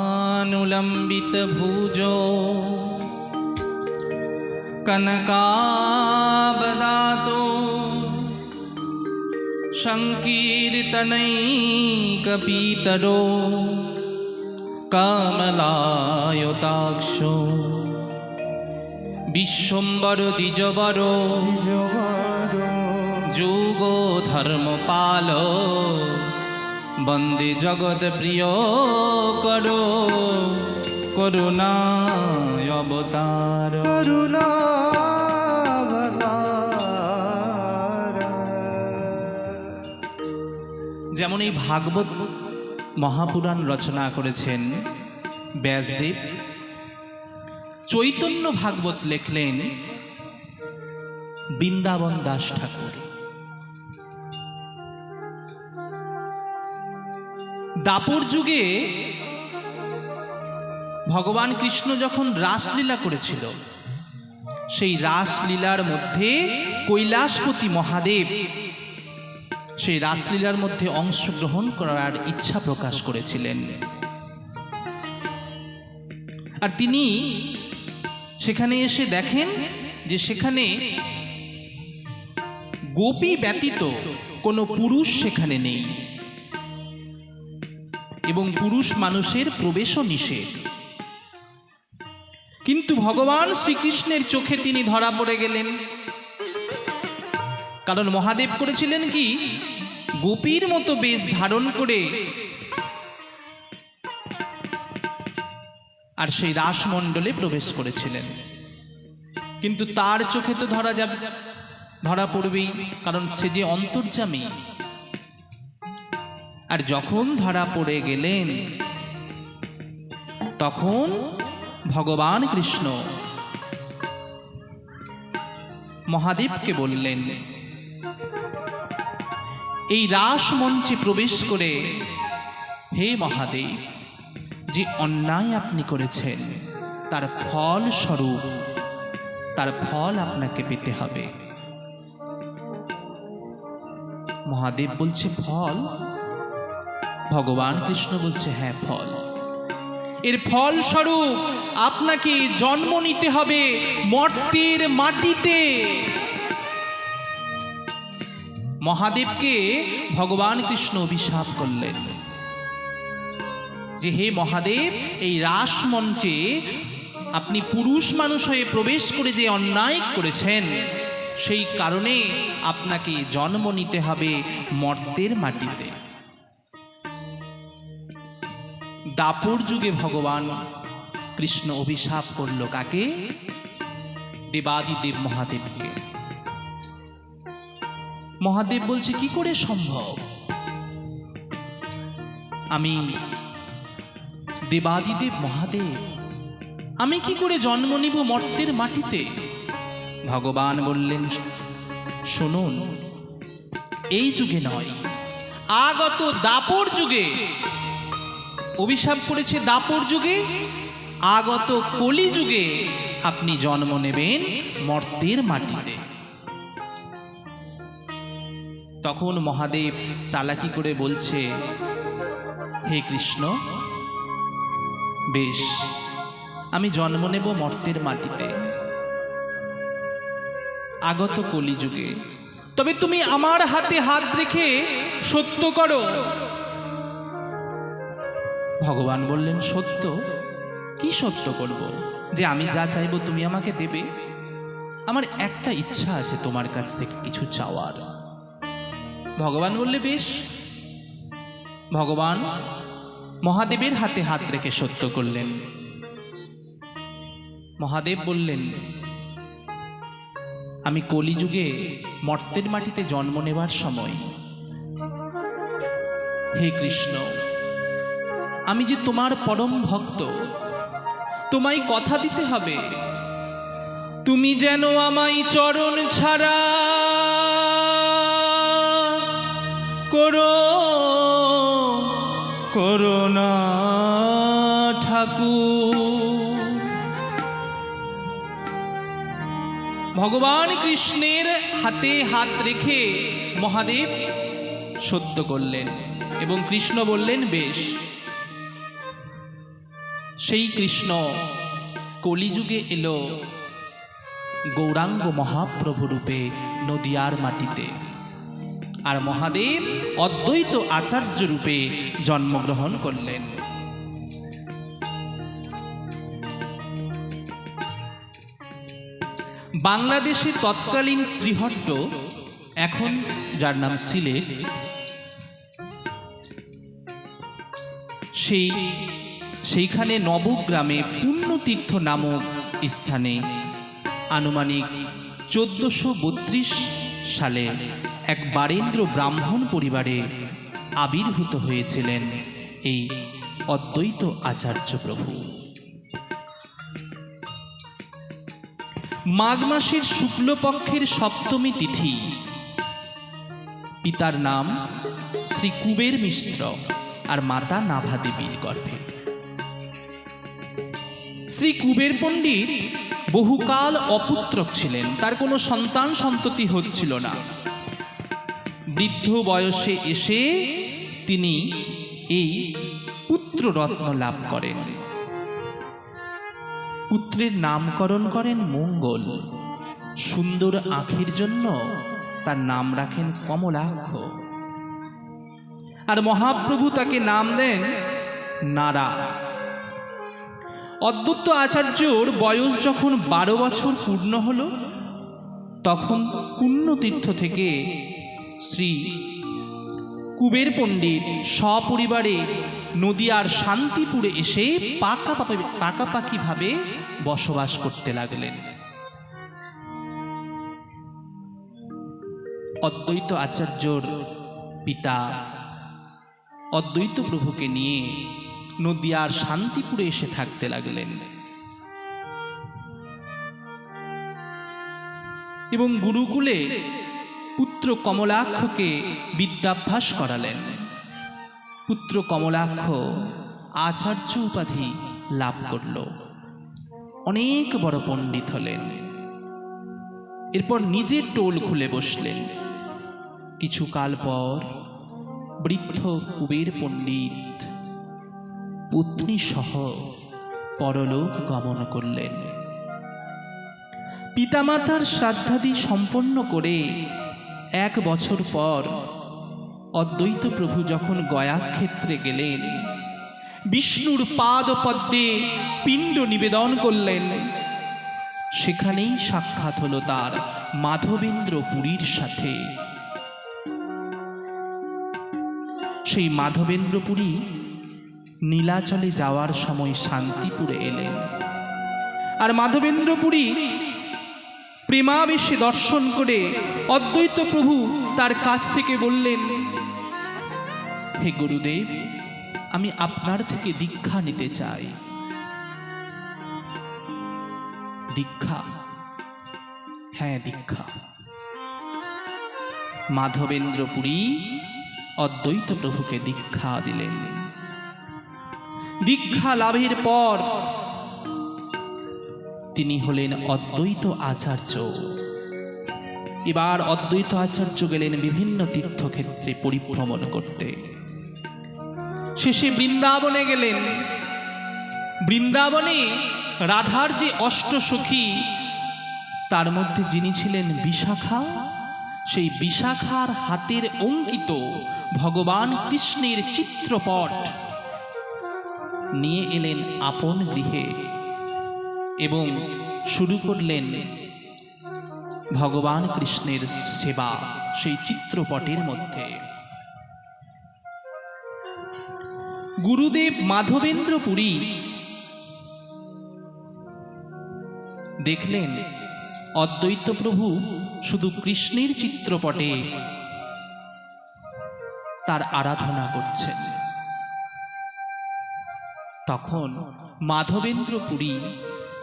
S2: अजानुलंबित भुजो कनकाबदातो संकीर्तनैकपीतरो कमलायताक्षो विश्वम्बरो द्विजवरो जुगो धर्मपालो বন্দে জগৎ প্রিয় করো করুণায় অবতার। যেমন এই ভাগবত মহাপুরাণ রচনা করেছেন ব্যাসদেব, চৈতন্য ভাগবত লেখলেন বৃন্দাবন দাস ঠাকুর। দাপর যুগে ভগবান কৃষ্ণ যখন রাসলীলা করেছিল, সেই রাসলীলার মধ্যে কৈলাসপতি মহাদেব সেই রাসলীলার মধ্যে অংশগ্রহণ করার ইচ্ছা প্রকাশ করেছিলেন। আর তিনি সেখানে এসে দেখেন যে সেখানে গোপী ব্যতীত কোনো পুরুষ সেখানে নেই এবং পুরুষ মানুষের প্রবেশও নিষেধ। কিন্তু ভগবান শ্রীকৃষ্ণের চোখে তিনি ধরা পড়ে গেলেন। কারণ মহাদেব করেছিলেন কি, গোপীর মতো বেশ ধারণ করে আর সেই রাসমণ্ডলে প্রবেশ করেছিলেন। কিন্তু তার চোখে তো ধরা পড়বেই, কারণ সে যে অন্তর্যামী। আর যখন ধরা পড়ে গেলেন তখন ভগবান কৃষ্ণ মহাদেবকে বললেন, এই রাস মঞ্চে প্রবেশ করে হে মহাদেব, যে অন্যায় আপনি করেছেন তার ফল স্বরূপ, তার ফল আপনাকে পেতে হবে। মহাদেব বলছে ফল? ভগবান কৃষ্ণ বলছে হ্যাঁ ফল। এর ফল স্বরূপ আপনাকে জন্ম নিতে হবে মর্ত্যের মাটিতে। মহাদেবকে ভগবান কৃষ্ণ অভিশাপ করলেন যে হে মহাদেব, এই রাস মঞ্চে আপনি পুরুষ মানুষ হয়ে প্রবেশ করে যে অন্যায় করেছেন সেই কারণে আপনাকে জন্ম নিতে হবে মর্তের মাটিতে। দাপর যুগে ভগবান কৃষ্ণ অভিশাপ করল কাকে? দেবাদিদেব মহাদেবকে। মহাদেব বলছে কি করে সম্ভব? আমি দেবাদিদেব মহাদেব, আমি কি করে জন্ম নিব মর্তের মাটিতে? ভগবান বললেন, শুনুন, এই যুগে নয়, আগত দাপর যুগে অভিশাপ করেছে। দাপর যুগে, আগত কলি যুগে আপনি জন্ম নেবেন মর্তের মাটিতে। তখন মহাদেব চালাকি করে বলছে, হে কৃষ্ণ, বেশ, আমি জন্ম নেব মর্তের মাটিতে, আগত কলিযুগে। তবে তুমি আমার হাতে হাত রেখে সত্য করো। ভগবান বললেন, সত্য? কি সত্য করব? যে আমি যা চাইবো তুমি আমাকে দেবে? আমার একটা ইচ্ছা আছে তোমার কাছ থেকে কিছু চাওয়ার। ভগবান বললে, বেশ। ভগবান মহাদেবের হাতে হাত রেখে সত্য করলেন। মহাদেব বললেন, আমি কলিযুগে মর্তের মাটিতে জন্ম নেবার সময়, হে কৃষ্ণ, আমি যে তোমার পরম ভক্ত, তোমায় কথা দিতে হবে, তুমি যেন আমায় চরণ ছাড়া করোনা ঠাকুর। ভগবান কৃষ্ণের হাতে হাত রেখে মহাদেব সত্য করলেন এবং কৃষ্ণ বললেন, বেশ। সেই কৃষ্ণ কলিযুগে এলো গৌরাঙ্গ মহাপ্রভু রূপে নদিয়ার মাটিতে, আর মহাদেব অদ্বৈত আচার্য রূপে জন্মগ্রহণ করলেন। বাংলাদেশে তৎকালীন শ্রীহট্ট, এখন যার নাম সিলেট, সেইখানে নবগ্রামে পুণ্যতীর্থ নামক স্থানে আনুমানিক 1432 সালে এক বারেন্দ্র ব্রাহ্মণ পরিবারে আবির্ভূত হয়েছিলেন এই অদ্বৈত আচার্য প্রভু। মাঘ মাসের শুক্লপক্ষের সপ্তমী তিথি, পিতার নাম শ্রী কুবের মিশ্র আর মাতা নাভা দেবীর গর্ভে। শ্রী কুবের পণ্ডিত বহুকাল অপুত্রক ছিলেন, তার কোনো সন্তান সন্ততি হচ্ছিল না। বৃদ্ধ বয়সে এসে তিনি এই পুত্র রত্ন লাভ করেন। পুত্রের নামকরণ করেন মঙ্গল। সুন্দর আঁখির জন্য তার নাম রাখেন কমলাক্ষ। আর মহাপ্রভু তাকে নাম দেন নারা। অদ্বৈত আচার্যর বয়স যখন 12 বছর পূর্ণ হল, তখন পুণ্যতীর্থ থেকে শ্রী কুবের পণ্ডিত সপরিবারে নদিয়ার শান্তিপুরে এসে পাকাপাকিভাবে বসবাস করতে লাগলেন। অদ্বৈত আচার্যর পিতা অদ্বৈত প্রভুকে নিয়ে নদিয়ার শান্তিপুরে এসে থাকতে লাগলেন এবং গুরুকুলে পুত্র কমলাক্ষকে বিদ্যাভ্যাস করালেন। পুত্র কমলাক্ষ আচার্য উপাধি লাভ করল, অনেক বড় পণ্ডিত হলেন। এরপর নিজের টোল খুলে বসলেন। কিছুকাল পর বৃদ্ধ কুবের পণ্ডিত পত্নী সহ পরলোক গমন করলেন। পিতামাতার শ্রাদ্ধাদি সম্পন্ন করে 1 বছর পর অদ্বৈত প্রভু যখন গয়াক্ষেত্রে গেলেন, বিষ্ণুর পাদপদ্মে পিণ্ড নিবেদন করলেন। সেখানেই সাক্ষাৎ হলো তার মাধবেন্দ্র পুরীর সাথে। সেই মাধবেন্দ্র পুরী নীলাচলে যাওয়ার সময় শান্তিপুরে এলেন। আর মাধবেন্দ্র পুরী প্রেমাবেশে দর্শন করে অদ্বৈত প্রভু তার কাছ থেকে বললেন, হে গুরুদেব, আমি আপনার থেকে দীক্ষা নিতে চাই। দীক্ষা? হ্যাঁ, দীক্ষা। মাধবেন্দ্র পুরী অদ্বৈত প্রভুকে দীক্ষা দিলেন। দীক্ষা লাভের পর তিনি হলেন অদ্বৈত আচার্য। এবার অদ্বৈত আচার্য গেলেন বিভিন্ন তীর্থক্ষেত্রে পরিভ্রমণ করতে। শেষে বৃন্দাবনে গেলেন। বৃন্দাবনে রাধার যে অষ্টসখী, তার মধ্যে যিনি ছিলেন বিশাখা, সেই বিশাখার হাতের অঙ্কিত ভগবান কৃষ্ণের চিত্রপট নিয়ে এলেন আপন গৃহে এবং শুরু করলেন ভগবান কৃষ্ণের সেবা সেই চিত্রপটের মধ্যে। গুরুদেব মাধবেন্দ্র পুরী দেখলেন অদ্বৈত প্রভু শুধু কৃষ্ণের চিত্রপটে তার আরাধনা করছেন। তখন মাধবেন্দ্র পুরী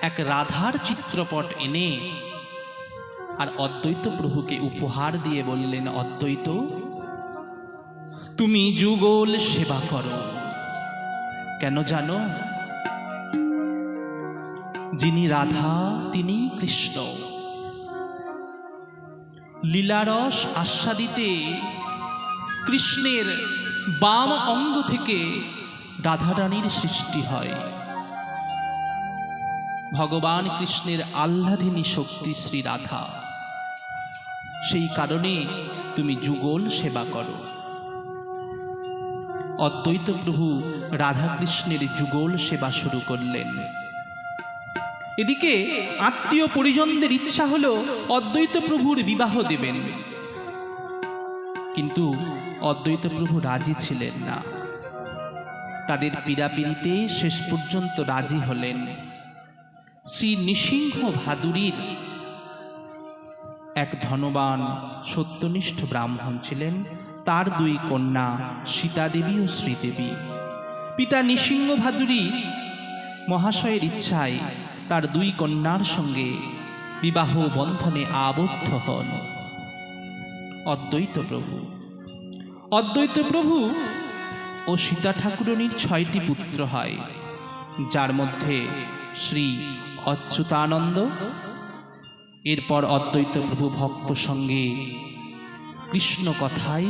S2: এক রাধার চিত্রপট এনে আর অদ্বৈত প্রভুকে উপহার দিয়ে বললেন, অদ্বৈত, তুমি যুগল সেবা করো। কেন জানো? যিনি রাধা তিনি কৃষ্ণ। লীলারস আস্বাদিতে কৃষ্ণের বাম অঙ্গ থেকে রাধারানীর সৃষ্টি হয়। ভগবান কৃষ্ণের আহ্লাদিনী শক্তি শ্রী রাধা। সেই কারণে তুমি যুগল সেবা করো। অদ্বৈত প্রভু রাধাকৃষ্ণের যুগল সেবা শুরু করলেন। এদিকে আত্মীয় পরিজনদের ইচ্ছা হলো অদ্বৈত প্রভুর বিবাহ দেবেন, কিন্তু অদ্বৈত প্রভু রাজি ছিলেন না। তাদের পীড়াপিড়িতে শেষ পর্যন্ত রাজি হলেন শ্রী নৃসিংহ ভাদুরীর এক ধনবান সত্যনিষ্ঠ ব্রাহ্মণ ছিলেন, তার দুই কন্যা সীতাদেবী ও শ্রীদেবী। পিতা নৃসিংহ ভাদুরী মহাশয়ের ইচ্ছায় তার দুই কন্যার সঙ্গে বিবাহ বন্ধনে আবদ্ধ হন অদ্বৈত প্রভু। অদ্বৈত প্রভু ও সীতা ঠাকুরানীর 6টি পুত্র হয়, যার মধ্যে শ্রী অচ্যুতানন্দ। এরপর অদ্বৈত প্রভু ভক্ত সঙ্গে কৃষ্ণ কথায়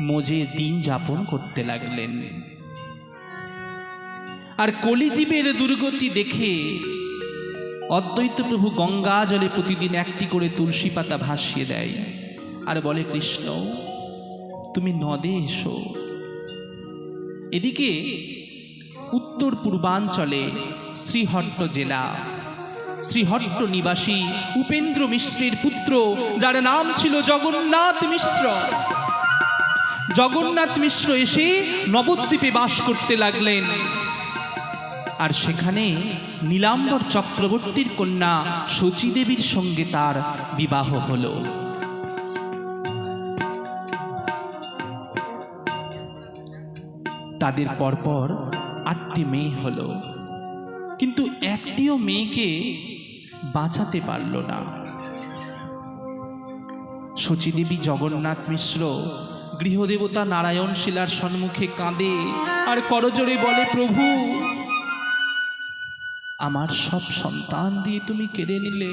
S2: মজে দিন যাপন করতে লাগলেন। আর কলিজীবের দুর্গতি দেখে অদ্বৈত প্রভু গঙ্গা জলে প্রতিদিন একটি করে তুলসী পাতা ভাসিয়ে দেয় আর বলে, কৃষ্ণ তুমি নদে এসো। এদিকে উত্তর পূর্বাঞ্চলে শ্রীহট্ট জেলা, শ্রীহট্ট নিবাসী উপেন্দ্র মিশ্রের পুত্র, যার নাম ছিল জগন্নাথ মিশ্র। জগন্নাথ মিশ্র এসে নবদ্বীপে বাস করতে লাগলেন। আর সেখানে নীলাম্বর চক্রবর্তীর কন্যা শচীদেবীর সঙ্গে তার বিবাহ হলো। তাদের পরপর 8টি মেয়ে হলো, কিন্তু একটিও মেয়েকে বাঁচাতে পারল না। শচীদেবী জগন্নাথ মিশ্র গৃহদেবতা নারায়ণ শিলার সম্মুখে কাঁদে আর করজোড়ে বলে, প্রভু আমার সব সন্তান দিয়ে তুমি কেড়ে নিলে।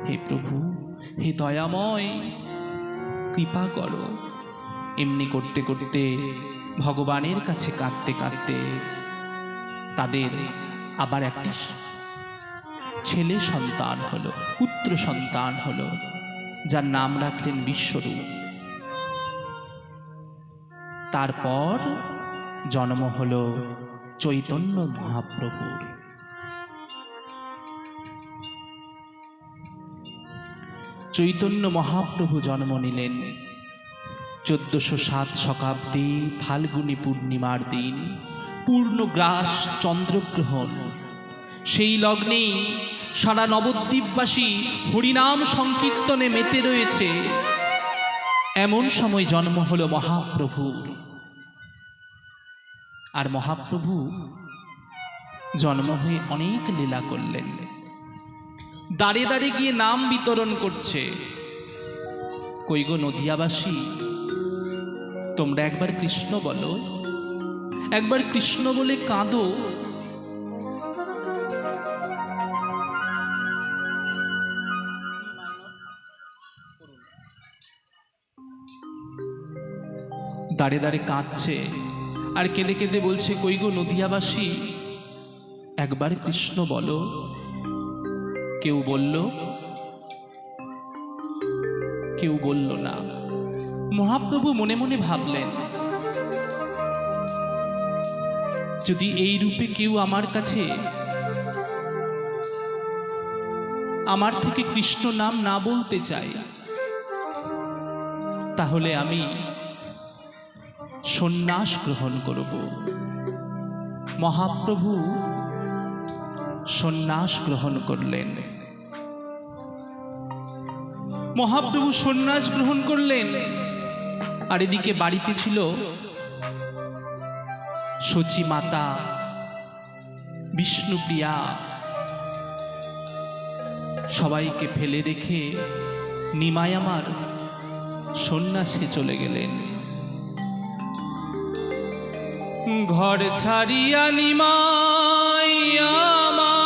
S2: হে প্রভু, হে দয়াময়, কৃপা করো। এমনি করতে করতে ভগবানের কাছে কাঁদতে কাঁদতে তাদের আবার একটি ছেলে সন্তান হলো, পুত্র সন্তান হলো, যার নাম রাখলেন বিশ্বরূপ। তারপর জন্ম হলো চৈতন্য মহাপ্রভুর। চৈতন্য মহাপ্রভু জন্ম নিলেন 1407 শতাব্দী ফাল্গুনী পূর্ণিমার দিন, পূর্ণগ্রাস চন্দ্রগ্রহণ। সেই লগ্নেই সারা নবদ্বীপবাসী হরিনাম সংকীর্তনে মেতে রয়েছে। এমন সময় জন্ম হলো মহাপ্রভুর। আর মহাপ্রভু জন্ম হয়ে অনেক লীলা করলেন। দাঁড়ে দাঁড়ে গিয়ে নাম বিতরণ করছে। কই গো নদিয়াবাসী, তোমরা একবার কৃষ্ণ বলো, একবার কৃষ্ণ বলে কাঁদো। দাঁড়ে দাঁড়ে কাঁদছে আর কেঁদে কেঁদে বলছে, কই গো নদিয়াবাসী, একবার কৃষ্ণ বলো। কেউ বলল, কেউ বলল না। মহাপ্রভু মনে মনে ভাবলেন, যদি এই রূপে কেউ আমার কাছে আমার থেকে কৃষ্ণ নাম না বলতে চায়, তাহলে আমি সন্ন্যাস গ্রহণ করব। মহাপ্রভু সন্ন্যাস গ্রহণ করলেন। মহাপ্রভু সন্ন্যাস গ্রহণ করলেন। আর এদিকে বাড়িতে ছিল সচী মাতা, বিষ্ণুপ্রিয়া। সবাইকে ফেলে রেখে নিমাই আমার সন্ন্যাসে চলে গেলেন। ঘর ছাড়িয়া নিমাই আমার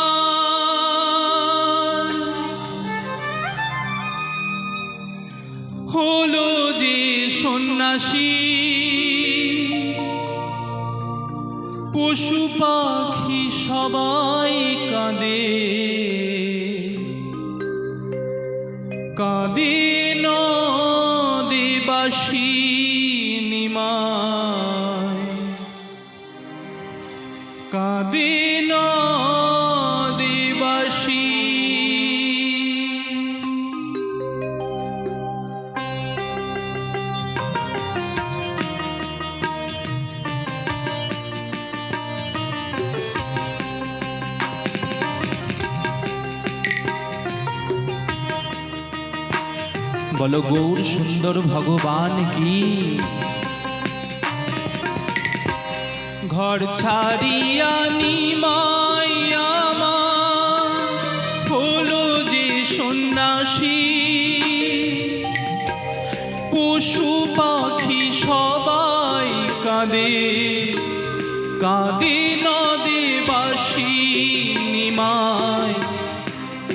S2: হলো যে সন্ন্যাসী। পশু পাখি সবাই কাঁদে, কাঁদে নদীবাসী নিমাই, কাঁদে নদীবাসী। বলো গৌর সুন্দর ভগবান কি। ঘর ছাড়িয়া নিমাই আমার হলো যে সন্ন্যাসী। পশু পাখি সবাই কাঁদে, কাঁদে নদীবাসী নিমাই,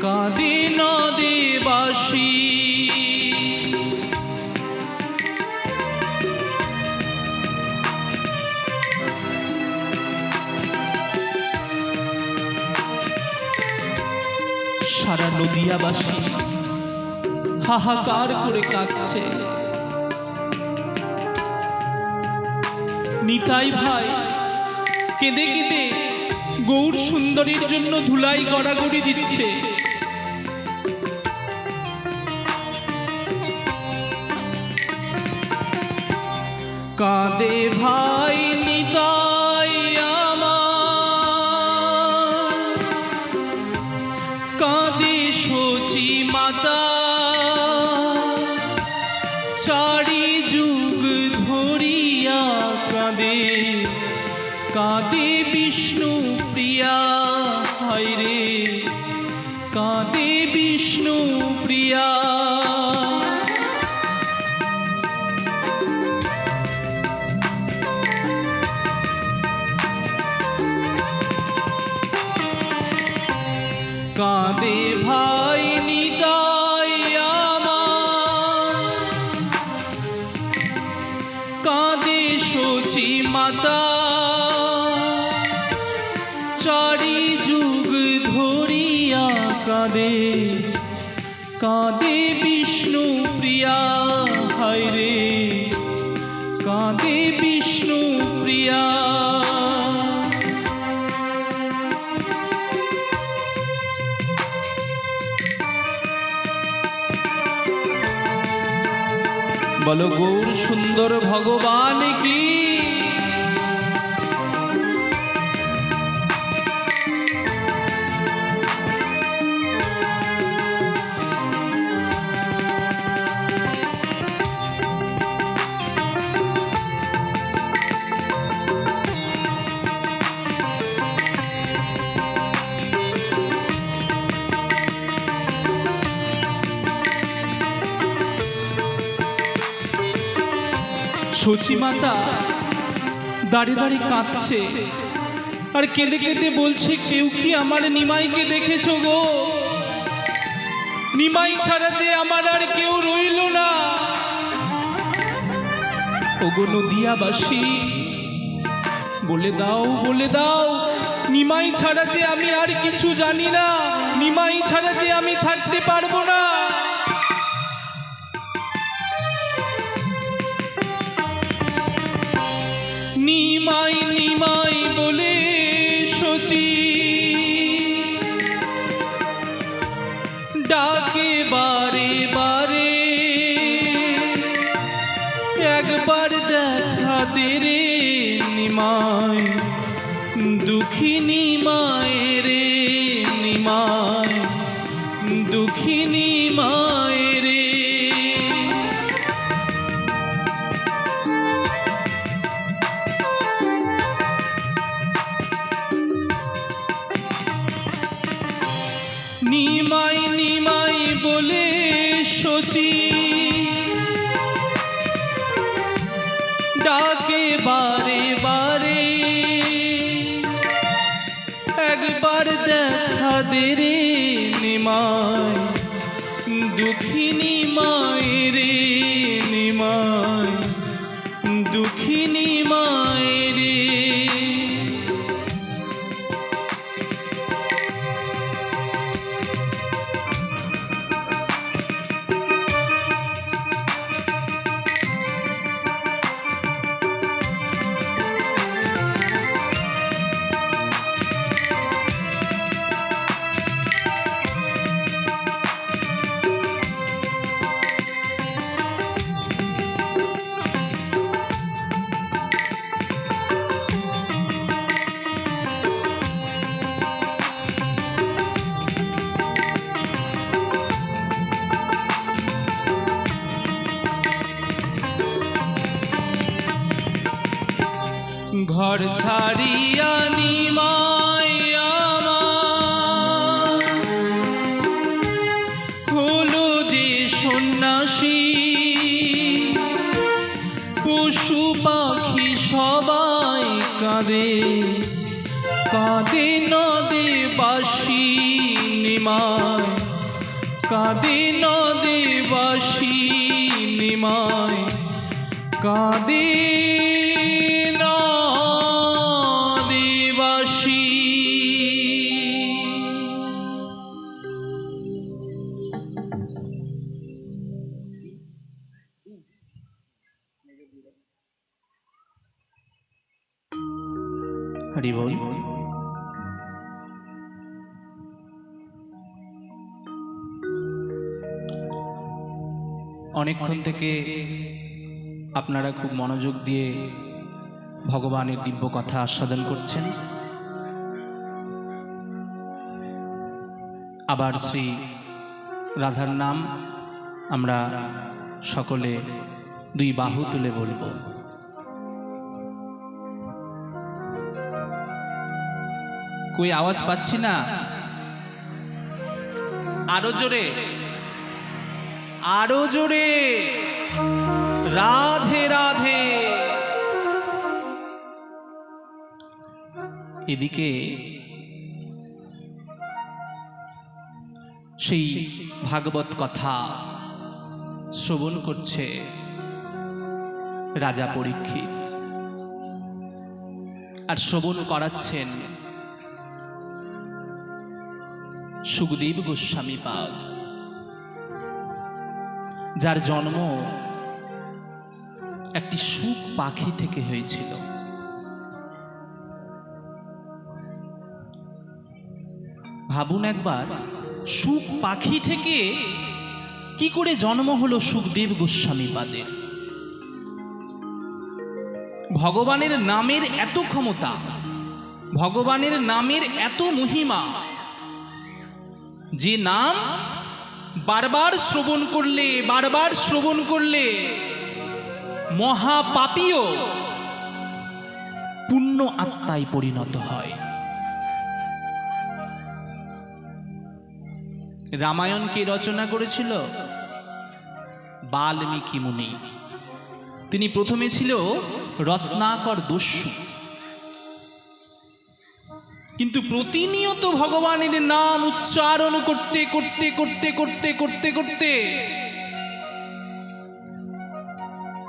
S2: কাঁদে নদীবাসী। সারা নদিয়াবাসী হাহাকার করে কাঁদছে। নিতাই ভাই কেঁদে কেঁদে গৌর সুন্দরীর জন্য ধুলাই গড়াগড়ি দিচ্ছে। কাঁদে ভাই নিতাই আমার, কাঁদে সচী মাতা। চারি যুগ ধরিয়া কাঁদে, কাঁদে বিষ্ণু প্রিয়া। হায় রে কাঁদে বিষ্ণু প্রিয়া। কাঁদে ভাই নিতাই আমার, কাঁদে সচী মাতা। চারি যুগ ধরিয়া কাঁদে, কাঁদে বিষ্ণু প্রিয়া। হায় রে কাঁদে বিষ্ণু প্রিয়া। বলো গৌর সুন্দর ভগবান কি। সচি মাতা দাঁড়িয়ে দাঁড়িয়ে কাঁদছে আর কেঁদে কেঁদে বলছে, কেউ কি আমার নিমাইকে দেখেছো গো? নিমাই ছাড়া যে আমার আর কেউ রইল না। ওগো নদিয়াবাসী, বলে দাও বলে দাও, নিমাই ছাড়া যে আমি আর কিছু জানি না, নিমাই ছাড়া যে আমি থাকতে পারবো না। নিমাই নিমাই বলে সচি ডাকে বারে বারে, একবার দেখা দে রে নিমাই, দুঃখী নিমাই রে নিমাই, দুঃখী নিমাই রে। নিমাই নিমাই বলে সচি ডাকে বারে বারে, একবার দেখা দে রে নিমাই, দুঃখী নিমাই রে নিমাই, দুঃখী নিমাই রে। ঘর ছাড়িয়া নিমাই আমার হলো যে সন্ন্যাসী, পশু পাখি সবাই কাঁদে, কাঁদে নদে বাসি নিমাই, কাঁদে নদে বাসি নিমাই, কাঁদে নদীবাসী। হরি বল। অনেকক্ষণ থেকে আপনারা খুব মনোযোগ দিয়ে ভগবানের দিব্য কথা আস্বাদন করছেন। আবার শ্রী রাধার নাম আমরা সকলে দুই বাহু তুলে বলবো। কই আওয়াজ পাচ্ছি না, আরো জোরে আরো জোরে। রাধে রাধে। এদিকে সেই ভাগবত কথা শ্রবণ করছে রাজা পরীক্ষিত, আর শ্রবণ করাচ্ছেন সুখদেব গোস্বামী পাদ, যার জন্ম একটি সুখ পাখি থেকে হয়েছিল। ভাবুন একবার, সুখ পাখি থেকে কি করে জন্ম হলো সুখদেব গোস্বামী পাদের। ভগবানের নামের এত ক্ষমতা, ভগবানের নামের এত মহিমা, যে নাম বারবার শ্রবণ করলে, বারবার শ্রবণ করলে মহাপাপীও পুণ্য আত্মায় পরিণত হয়। রামায়ণ কে রচনা করেছিল? বাল্মীকি মুনি। তিনি প্রথমে ছিল রত্নাকর দস্যু, কিন্তু প্রতিনিয়ত ভগবানের নাম উচ্চারণ করতে করতে করতে করতে করতে করতে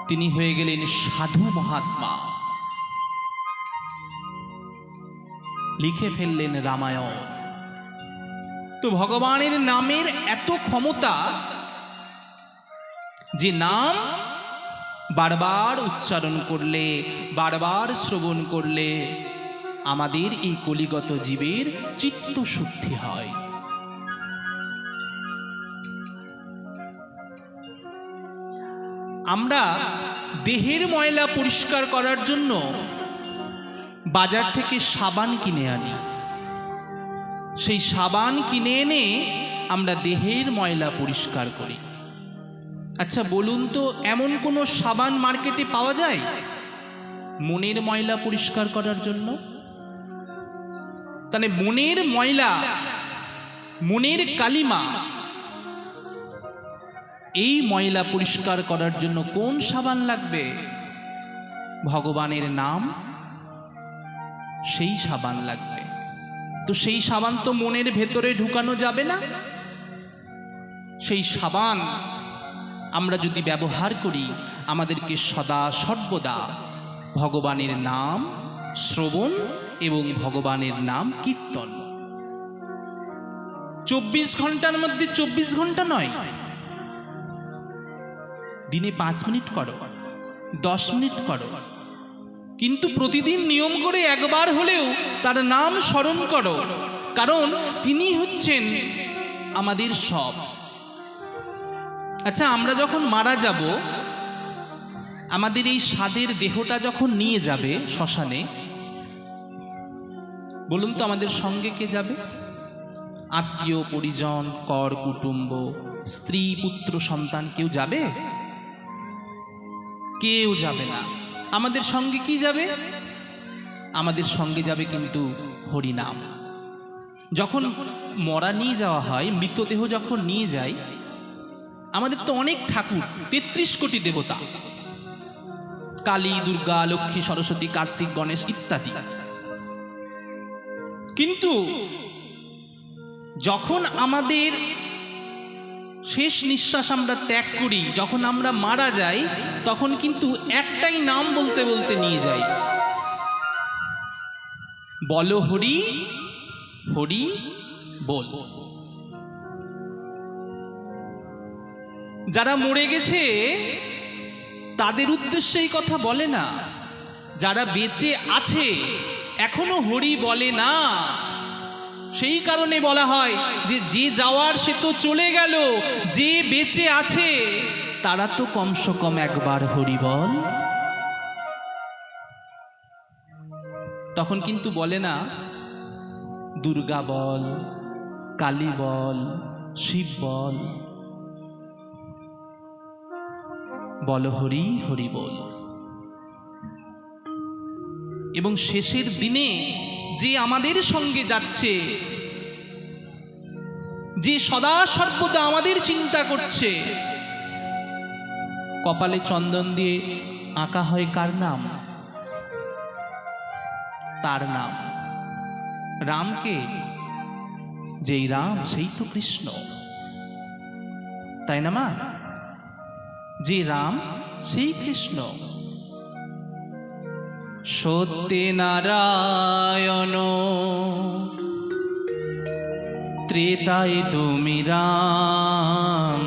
S2: তিনি হয়ে গেলেন সাধু মহাত্মা, লিখে ফেললেন রামায়ণ। তো ভগবানের নামের এত ক্ষমতা, যে নাম বারবার উচ্চারণ করলে, বারবার শ্রবণ করলে আমাদের এই কলিগত জীবের চিত্ত শুদ্ধি হয়। আমরা দেহের ময়লা পরিষ্কার করার জন্য বাজার থেকে সাবান কিনে আনি। সেই সাবান কিনে এনে আমরা দেহের ময়লা পরিষ্কার করি। আচ্ছা বলুন তো, এমন কোনো সাবান মার্কেটে পাওয়া যায় মনের ময়লা পরিষ্কার করার জন্য? তাহলে মনের ময়লা, মনের কালিমা, এই ময়লা পরিষ্কার করার জন্য কোন সাবান লাগবে? ভগবানের নাম, সেই সাবান লাগবে। তো সেই সাবান তো মনের ভেতরে ঢুকানো যাবে না। সেই সাবান আমরা যদি ব্যবহার করি, আমাদেরকে সদা সর্বদা ভগবানের নাম শ্রবণ এবং ভগবানের নাম কীর্তন। 24 ঘন্টার মধ্যে 24 ঘন্টা নয়, দিনে 5 মিনিট করো, 10 মিনিট করো, কিন্তু প্রতিদিন নিয়ম করে একবার হলেও তার নাম স্মরণ করো, কারণ তিনি হচ্ছেন আমাদের সব। আচ্ছা, আমরা যখন মারা যাব, আমাদের এই স্বাদের দেহটা যখন নিয়ে যাবে শ্মশানে, বলুন তো আমাদের সঙ্গে কে যাবে? আত্মীয় পরিজন, কর কুটুম্ব, স্ত্রী পুত্র সন্তান কেউ যাবে? কেউ যাবে না। আমাদের সঙ্গে কি যাবে? আমাদের সঙ্গে যাবে কিন্তু হরিনাম। যখন মরা নিয়ে যাওয়া হয়, মৃতদেহ যখন নিয়ে যায়, আমাদের তো অনেক ঠাকুর, 33 কোটি দেবতা, কালী, দুর্গা, লক্ষ্মী, সরস্বতী, কার্তিক, গণেশ ইত্যাদি। কিন্তু যখন আমাদের শেষ নিঃশ্বাস আমরা ত্যাগ করি, যখন আমরা মারা যাই, তখন কিন্তু একটাই নাম বলতে বলতে নিয়ে যাই, বলো হরি হরি বল। যারা মরে গেছে তাদের উদ্দেশ্যে এই কথা বলে না, যারা বেঁচে আছে এখনো হরি বলে না। সেই কারণে বলা হয় যে যে যাওয়ার সে তো চলে গেল, যে বেঁচে আছে তারা তো কমসে কম একবার হরি বল। তখন কিন্তু বলে না দুর্গা বল, কালী বল, শিব বল, বল হরি হরি বল। এবং শেষের দিনে যে আমাদের সঙ্গে যাচ্ছে, যে সদা সর্বদা আমাদের চিন্তা করছে, কপালে চন্দন দিয়ে আঁকা হয় কার নাম? তার নাম। রামকে, যেই রাম সেই তো কৃষ্ণ, তাই না মা? যে রাম সেই কৃষ্ণ। সত্যে নারায়ণ ত্রেতায় তুমি রাম,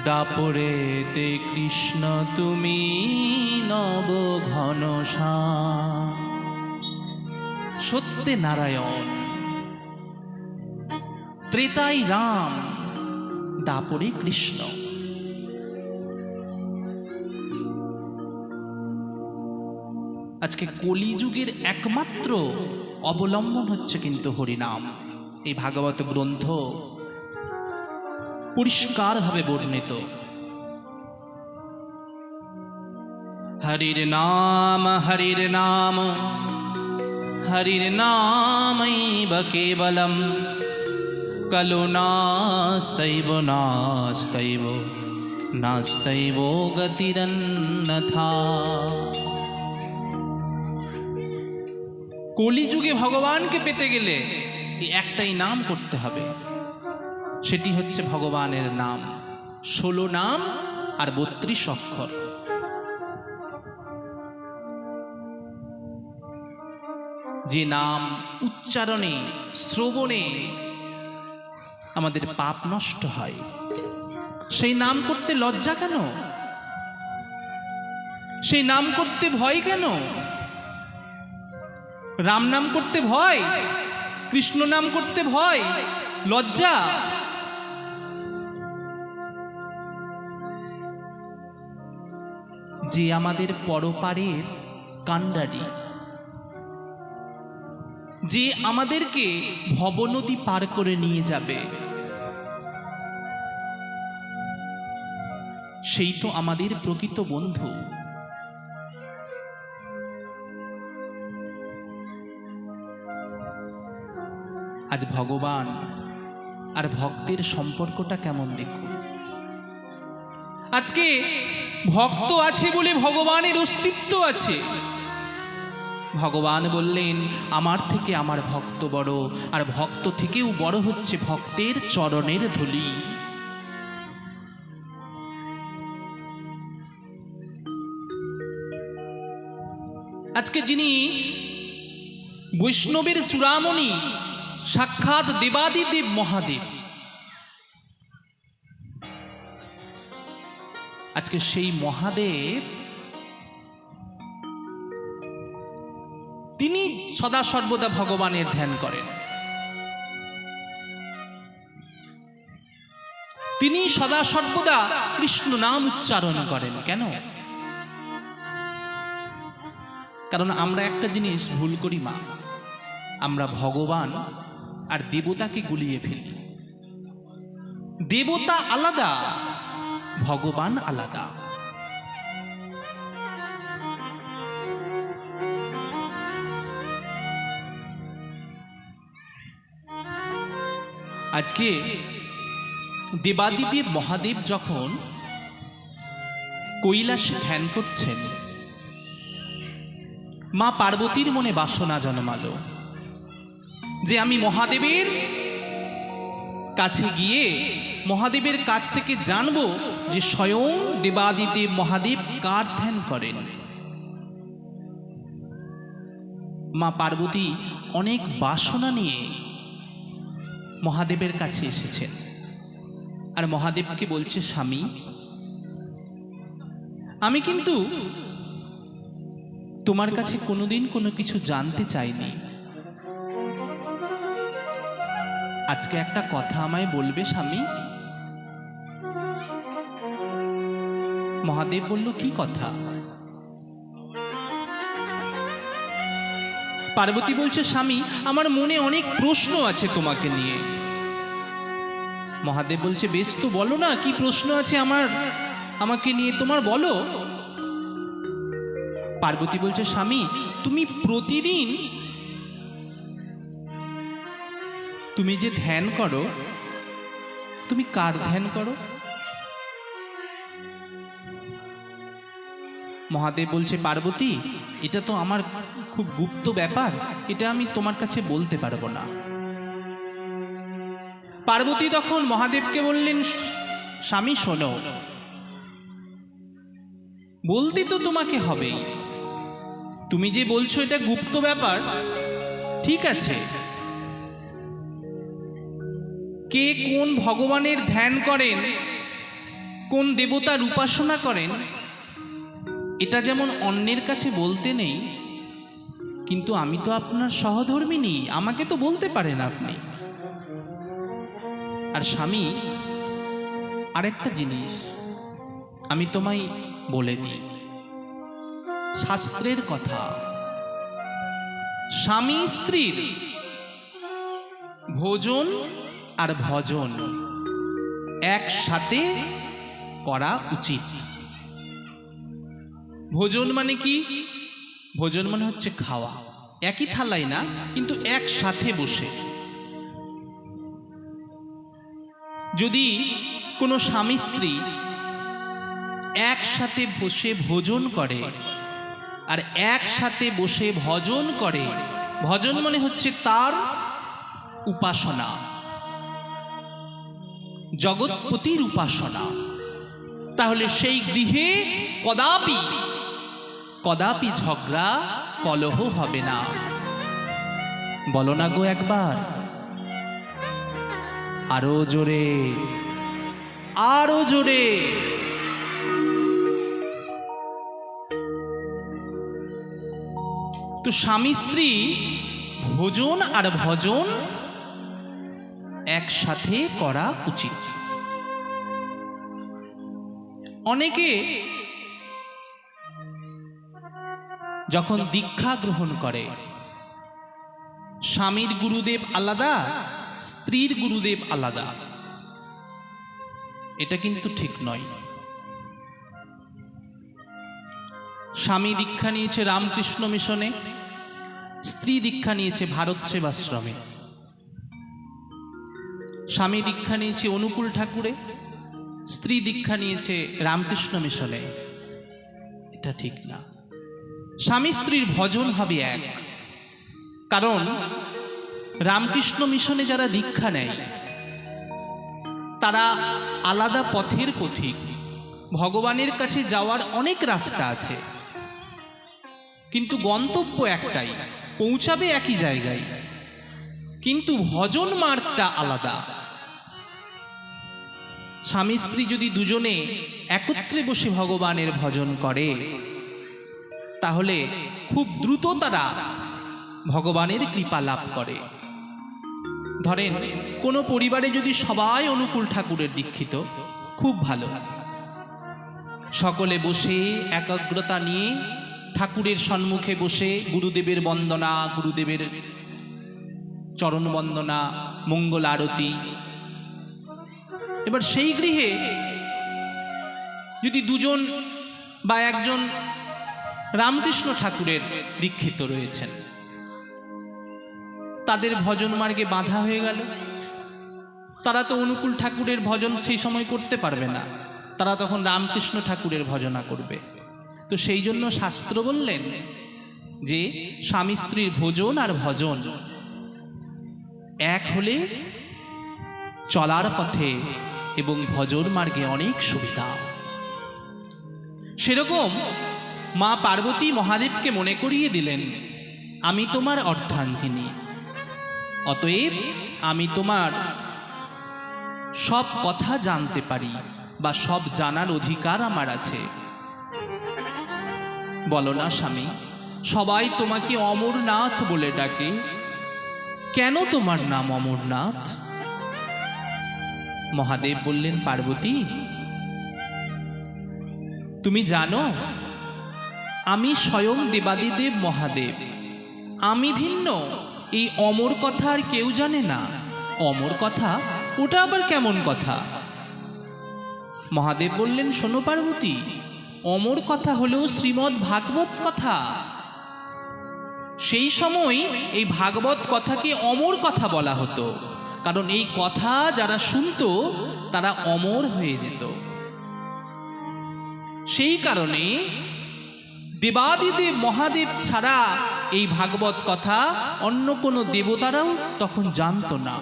S2: দাপরে তে কৃষ্ণ তুমি নব ঘনশ্যাম। সত্যে নারায়ণ, ত্রেতায় রাম, দাপরে কৃষ্ণ। আজকে কলিযুগের একমাত্র অবলম্বন হচ্ছে কিন্তু হরিনাম। এই ভাগবত গ্রন্থ পরিষ্কারভাবে বর্ণিত। হরির নাম হরির নাম হরির নামৈব কেবলম কলো নাস্তৈব নাস্তৈব নাস্তৈব গতিরন্যথা। কলিযুগে ভগবানকে পেতে গেলে এই একটাই নাম করতে হবে, সেটি হচ্ছে ভগবানের নাম। 16 নাম আর 32 অক্ষর। যে নাম উচ্চারণে শ্রবণে আমাদের পাপ নষ্ট হয়, সেই নাম করতে লজ্জা কেন? সেই নাম করতে ভয় কেন? রাম নাম করতে ভয়, কৃষ্ণ নাম করতে ভয়, লজ্জা? যে আমাদের পরপারের কাণ্ডারি, যে আমাদেরকে ভবনদী পার করে নিয়ে যাবে, সেই তো আমাদের প্রকৃত বন্ধু। আজ ভগবান আর ভক্তের সম্পর্কটা কেমন দেখুন। আজকে ভক্ত আছে বলে ভগবানের অস্তিত্ব আছে। ভগবান বললেন, আমার থেকে আমার ভক্ত বড়, আর ভক্ত থেকেও বড় হচ্ছে ভক্তের চরণের ধূলি। আজকে যিনি বৈষ্ণবের চূড়ামণি, সাক্ষাৎ দেবাদিদেব মহাদেব, আজকে সেই মহাদেব তিনি সদা সর্বদা ভগবানের ধ্যান করেন। তিনি সদা সর্বদা কৃষ্ণ নাম উচ্চারণ করেন। কেন? কারণ আমরা একটা জিনিস ভুল করি মা, আমরা ভগবান আর দেবতাকে গুলিয়ে ফেলি। দেবতা আলাদা, ভগবান আলাদা। আজকে দেবাদিদেব মহাদেব যখন কৈলাসে ধ্যান করছেন, মা পার্বতীর মনে বাসনা জন্মালো যে আমি মহাদেবের কাছে গিয়ে মহাদেবের কাছ থেকে জানবো যে স্বয়ং দেবাদিদেব মহাদেব কার ধ্যান করেন। মা পার্বতী অনেক বাসনা নিয়ে মহাদেবের কাছে এসেছেন, আর মহাদেবকে বলছে, স্বামী, আমি কিন্তু তোমার কাছে কোনোদিন কোনো কিছু জানতে চাইনি। আজকে একটা কথা আমায় বলবে স্বামী? মহাদেব বলল, কি কথা? পার্বতী বলছে, স্বামী, আমার মনে অনেক প্রশ্ন আছে তোমাকে নিয়ে। মহাদেব বলছে, বেশ তো বলো না, কি প্রশ্ন আছে আমাকে নিয়ে তোমার, বলো। পার্বতী বলছে, স্বামী, তুমি প্রতিদিন তুমি যে ধ্যান করো, তুমি কার ধ্যান করো? মহাদেব বলছে, পার্বতী, এটা তো আমার খুব গুপ্ত ব্যাপার, এটা আমি তোমার কাছে বলতে পারবো না। পার্বতী তখন মহাদেবকে বললেন, স্বামী শোনো, বলতে তো তোমাকে হবেই। তুমি যে বলছো এটা গুপ্ত ব্যাপার, ঠিক আছে, কে কোন ভগবানের ধ্যান করেন, কোন দেবতার উপাসনা করেন, এটা যেমন অন্যের কাছে বলতে নেই, কিন্তু আমি তো আপনার সহধর্মিণী, আমাকে তো বলতে পারেন আপনি। আর স্বামী, আরেকটা জিনিস আমি তোমায় বলে দিই, শাস্ত্রের কথা। স্বামী স্ত্রীর ভোজন আর ভজন একসাথে করা উচিত। ভোজন মানে কি? ভোজন মানে হচ্ছে খাওয়া, একই থালায় না, কিন্তু একসাথে বসে। যদি কোনো স্বামী স্ত্রী একসাথে বসে ভোজন করে আর একসাথে বসে ভজন করে, ভজন মানে হচ্ছে তার উপাসনা, জগৎপতির উপাসনা, তাহলে সেই গৃহে কদাপি কদাপি ঝগড়া কলহ হবে না। বলো না গো একবার, আরো জোরে, আরো জোরে। তো স্বামী স্ত্রী ভোজন আর ভজন একসাথে করা উচিত। অনেকে যখন দীক্ষা গ্রহণ করে, স্বামীর গুরুদেব আলাদা, স্ত্রীর গুরুদেব আলাদা। এটা কিন্তু ঠিক নয়। স্বামী দীক্ষা নিয়েছে রামকৃষ্ণ মিশনে, স্ত্রী দীক্ষা নিয়েছে ভারত সেবাশ্রমে। স্বামী দীক্ষা নিয়েছে অনুকূল ঠাকুরে, স্ত্রী দীক্ষা নিয়েছে রামকৃষ্ণ মিশনে। এটা ঠিক না। স্বামী স্ত্রীর ভজন হবে এক। কারণ রামকৃষ্ণ মিশনে যারা দীক্ষা নেয় তারা আলাদা পথের পথিক। ভগবানের কাছে যাওয়ার অনেক রাস্তা আছে, কিন্তু গন্তব্য একটাই, পৌঁছাবে একই জায়গায়, কিন্তু ভজন মার্গটা আলাদা। স্বামী স্ত্রী যদি দুজনে একত্রে বসে ভগবানের ভজন করে, তাহলে খুব দ্রুত তারা ভগবানের কৃপা লাভ করে। ধরেন কোনো পরিবারে যদি সবাই অনুকূল ঠাকুরের দীক্ষিত, খুব ভালো, সকলে বসে একাগ্রতা নিয়ে ঠাকুরের সম্মুখে বসে গুরুদেবের বন্দনা, গুরুদেবের চরণ বন্দনা, মঙ্গল আরতি। এবার সেই গৃহে যদি দুজন বা একজন রামকৃষ্ণ ঠাকুরের দীক্ষিত রয়েছেন, তাদের ভজন মার্গে বাধা হয়ে গেল, তারা তো অনুকূল ঠাকুরের ভজন সেই সময় করতে পারবে না, তারা তখন রামকৃষ্ণ ঠাকুরের ভজনা করবে। তো সেই জন্য শাস্ত্র বললেন যে স্বামী স্ত্রীর ভোজন আর ভজন এক হলে চলার পথে এবং ভজন মার্গে অনেক সুবিধা। সেরকম মা পার্বতী মহাদেবকে মনে করিয়ে দিলেন, আমি তোমার অর্ধাঙ্গিনী, অতএব আমি তোমার সব কথা জানতে পারি বা সব জানার অধিকার আমার আছে। বলো না স্বামী, সবাই তোমাকে অমরনাথ বলে ডাকে, কেন তোমার নাম অমরনাথ? মহাদেব বললেন, পার্বতী তুমি জানো আমি স্বয়ং দেবাদিদেব মহাদেব, আমি ভিন্ন, এই অমর কথা আর কেউ জানে না। অমর কথা, ওটা আবার কেমন কথা? মহাদেব বললেন, শোনো পার্বতী, অমর কথা হলেও শ্রীমদ্ ভাগবত কথা। সেই সময় এই ভাগবত কথাকে অমর কথা বলা হতো, কারণ এই কথা যারা শুনতো তারা অমর হয়ে যেত। সেই কারণে দেবাদিদেব মহাদেব ছাড়া এই ভাগবত কথা অন্য কোনো দেবতারাও তখন জানতো না।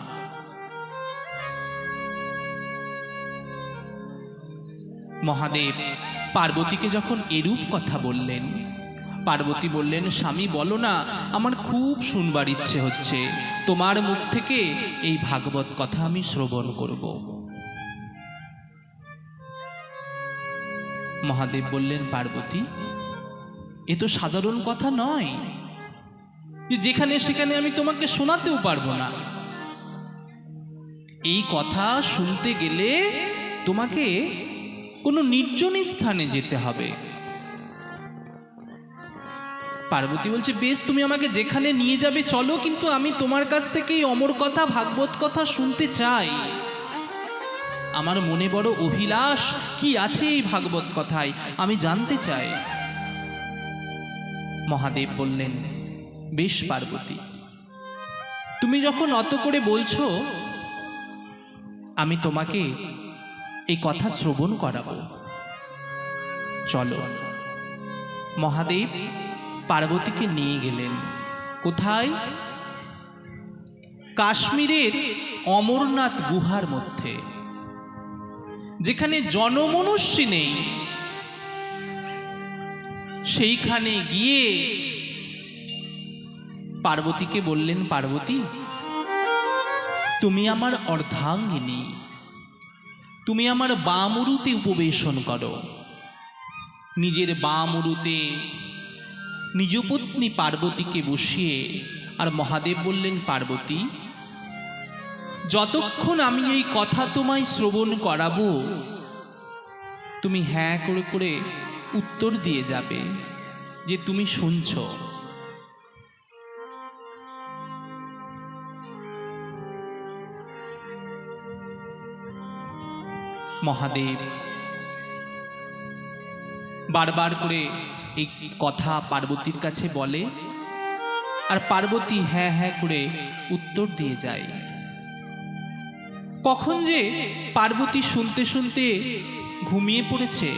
S2: মহাদেব পার্বতীকে যখন এরূপ কথা বললেন, পার্বতী বললেন, স্বামী বলো না, আমার খুব শুনবার ইচ্ছে হচ্ছে, তোমার মুখ থেকে এই ভাগবত কথা আমি শ্রবণ করব। মহাদেব বললেন, পার্বতী এ তো সাধারণ কথা নয় যে যেখানে সেখানে আমি তোমাকে শোনাতেও পারবো না। এই কথা শুনতে গেলে তোমাকে কোনো নির্জন স্থানে যেতে হবে। পার্বতী বলছে, বেশ, তুমি আমাকে যেখানে নিয়ে যাবে চলো, কিন্তু আমি তোমার কাছ থেকে এই অমর কথা, ভাগবত কথা শুনতে চাই। আমার মনে বড় অভিলাষ, কি আছে এই ভাগবত কথায়, আমি জানতে চাই। মহাদেব বললেন, বেশ পার্বতী, তুমি যখন অত করে বলছো, আমি তোমাকে এই কথা শ্রবণ করাবো, চলো। মহাদেব পার্বতীকে নিয়ে গেলেন কোথায়? কাশ্মীরের অমরনাথ গুহার মধ্যে, যেখানে জনমনুষ্য নেই, সেইখানে গিয়ে পার্বতীকে বললেন, পার্বতী, তুমি আমার অর্ধাঙ্গিনী, তুমি আমার বাম উরুতে উপবেশন করো। নিজের বাম উরুতে নিজ পত্নী পার্বতীকে বসিয়ে, আর মহাদেব বললেন, পার্বতী, যতক্ষণ আমি এই কথা তোমায় শ্রবণ করাবো, তুমি হ্যাঁ করে করে উত্তর দিয়ে যাবে যে তুমি শুনছো। মহাদেব বারবার করে এই কথা পার্বতীর কাছে বলে, আর পার্বতী হ্যাঁ হ্যাঁ করে উত্তর দিয়ে যায়। কখন যে পার্বতী শুনতে শুনতে ঘুমিয়ে পড়েছে,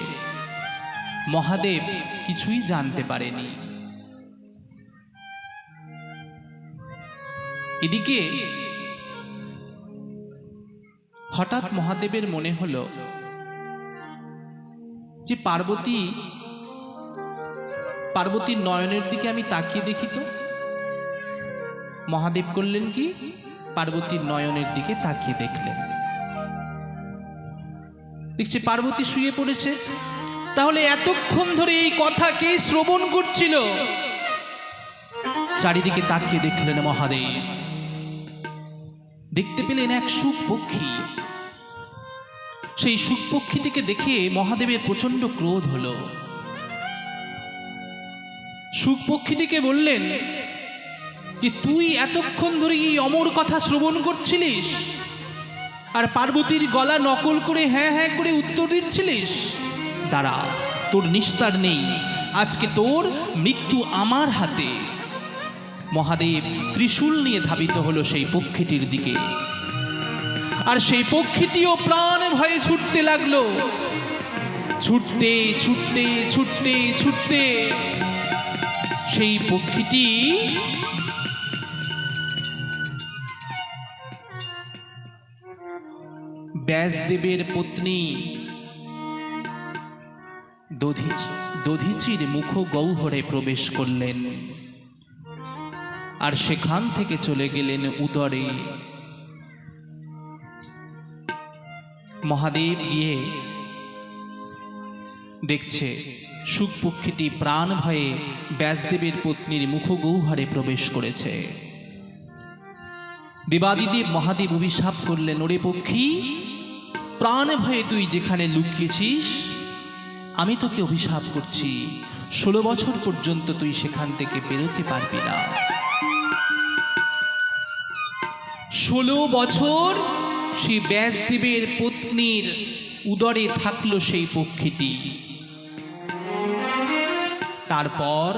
S2: মহাদেব কিছুই জানতে পারেনি। এদিকে হঠাৎ মহাদেবের মনে হলো যে পার্বতীর নয়নের দিকে আমি তাকিয়ে দেখি তো। মহাদেব করলেন কি, পার্বতীর নয়নের দিকে তাকিয়ে দেখলেন, দেখছে পার্বতী শুয়ে পড়েছে। তাহলে এতক্ষণ ধরে এই কথা কে শ্রবণ করছিল? চারিদিকে তাকিয়ে দেখলেন মহাদেব, দেখতে পেলেন এক সুখ পক্ষী। সেই সুখ পক্ষীটিকে দেখে মহাদেবের প্রচন্ড ক্রোধ হলো। সুখ পক্ষীটিকে বললেন যে, তুই এতক্ষণ ধরে এই অমর কথা শ্রবণ করছিলিস, আর পার্বতীর গলা নকল করে হ্যাঁ হ্যাঁ করে উত্তর দিচ্ছিলিস? দাঁড়া, তোর নিস্তার নেই, আজকে তোর মৃত্যু আমার হাতে। মহাদেব ত্রিশূল নিয়ে ধাবিত হলো সেই পক্ষীটির দিকে, আর সেই পক্ষীটিও প্রাণ ভয়ে ছুটতে লাগলো। ছুটতে ছুটতে ছুটতে ছুটতে সেই পক্ষীটি ব্যাসদেবের পত্নী দধিচির মুখ গহ্বরে প্রবেশ করলেন, আর সেখান থেকে চলে গেলেন উদরে। মহাদেব গিয়ে দেখছে সুখ পক্ষীটি প্রাণ ভয়ে ব্যাসদেবের পত্নীর মুখ গহ্বরে প্রবেশ করেছে। দেবাদিদেব মহাদেব অভিশাপ করলেন, ওরে পক্ষী, প্রাণ ভয়ে তুই যেখানে লুকিয়েছিস, আমি তোকে অভিশাপ করছি, 16 বছর পর্যন্ত তুই সেখান থেকে বেরোতে পারবি না। 16 বছর সেই ব্যাসদেবের পত্নীর উদরে থাকলো সেই পক্ষীটি। তারপর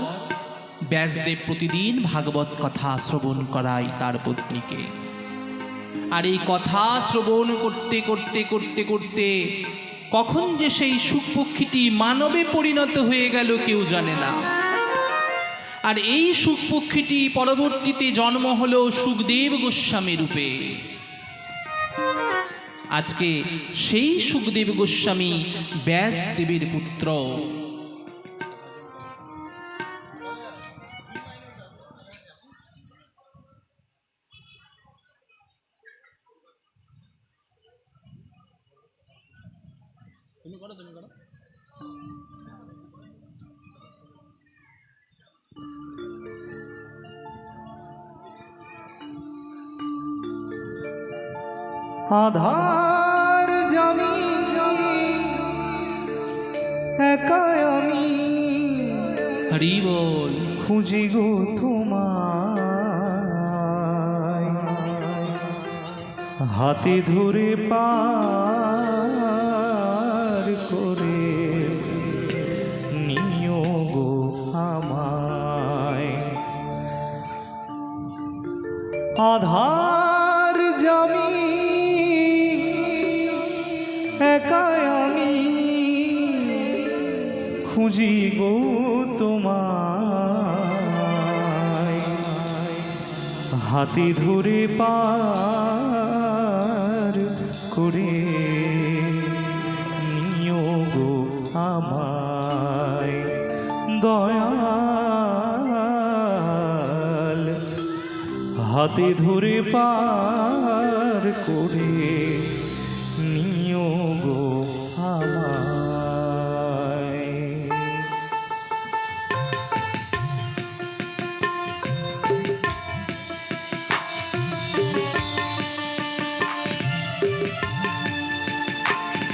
S2: ব্যাসদেব প্রতিদিন ভাগবত কথা শ্রবণ করায় তার পত্নীকে। আর এই কথা শ্রবণ করতে করতে করতে করতে কখন যে সেই সুখ পক্ষীটি মানবে পরিণত হয়ে গেল কেউ জানে না। আর এই সুখ পক্ষীটি পরবর্তীতে জন্ম হলো সুখদেব গোস্বামী রূপে। আজকে সেই সুখদেব গোস্বামী ব্যাসদেবের পুত্র।
S1: তুমি করো।
S3: আধার জামি একা আমি,
S2: হরি বল।
S3: খুঁজি গো তোমায়, হাতে ধরে পার করে নিও গো আমায়। আধার জামি একাই আমি খুঁজি গো তোমায়, হাতে ধরে পার করে নিও গো আমায়। দয়াল হাতে ধরে পার করে নিও গো আমায়।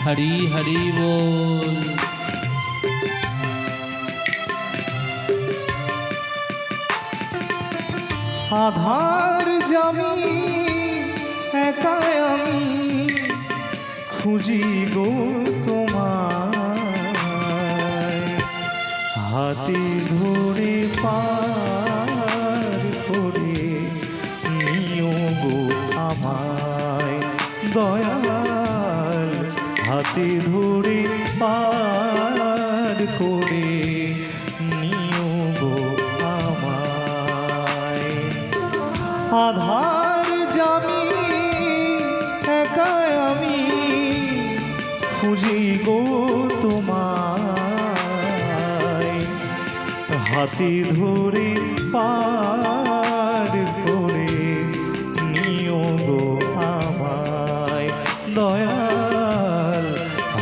S2: হরি হরি বল।
S3: আধার জামি একাই আমি খুঁজি গো তোমায়, হাতে ধরে পার করে নিও গো আমায়। দয়াল হাতে ধরে পার করে নিও গো আমায়। আধার জামি একাই আমি খুঁজি গো তোমায়, হাতে ধরে পার করে নিও গো আমায়। দয়াল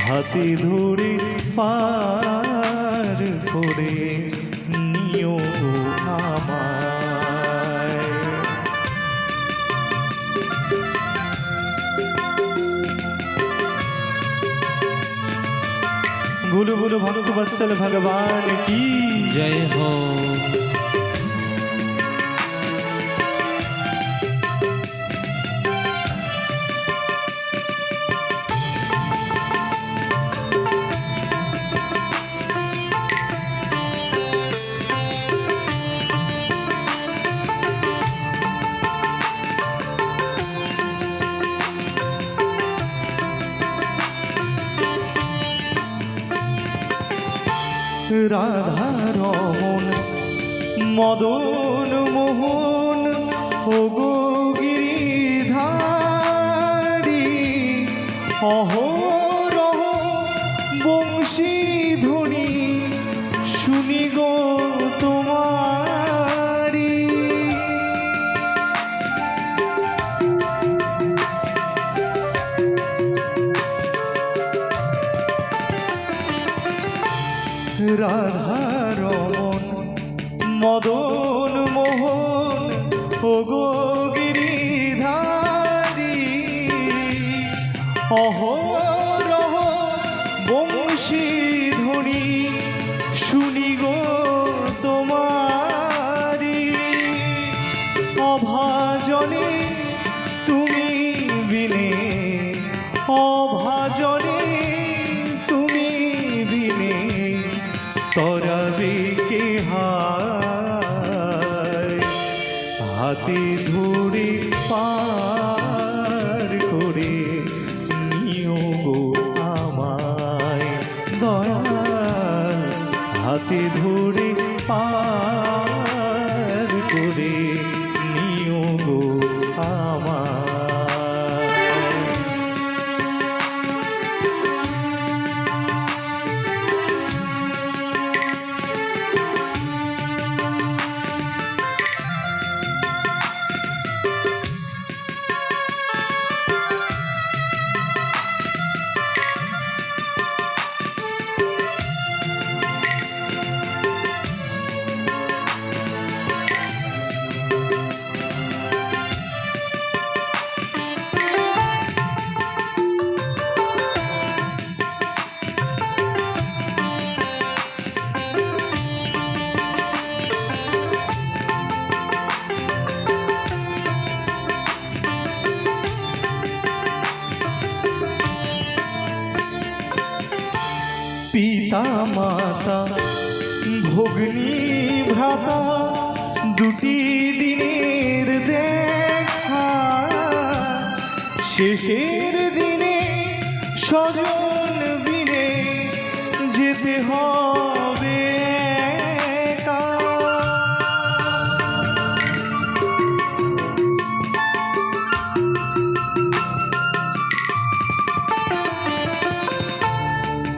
S3: হাতে ধরে পার করে নিও গো আমায়। बोलो बोलो भक्त वत्सल भगवान की
S2: जय हो।
S3: রাধা রমন মদন মোহন ওগো গিরিধারী, অহরহ বংশী ধ্বনি শুনি গো তোমারি। রাধা রমন মদন মোহন ওগো গিরিধারী, অহরহ বংশী ধ্বনি শুনি গো তোমারি। অভাজনে তুমি বিনে, অভাজনে তুমি বিনে তরাবে কে হায়। হাতে ধরে পার করে নিও গো আমায়। দয়াল হাতে ধরে পার করে নিও গো আমায়। পিতা মাতা ভগ্নী ভ্রাতা দুটি দিনের দেখা, শেষের দিনে স্বজন বিনে যেতে হবে একা।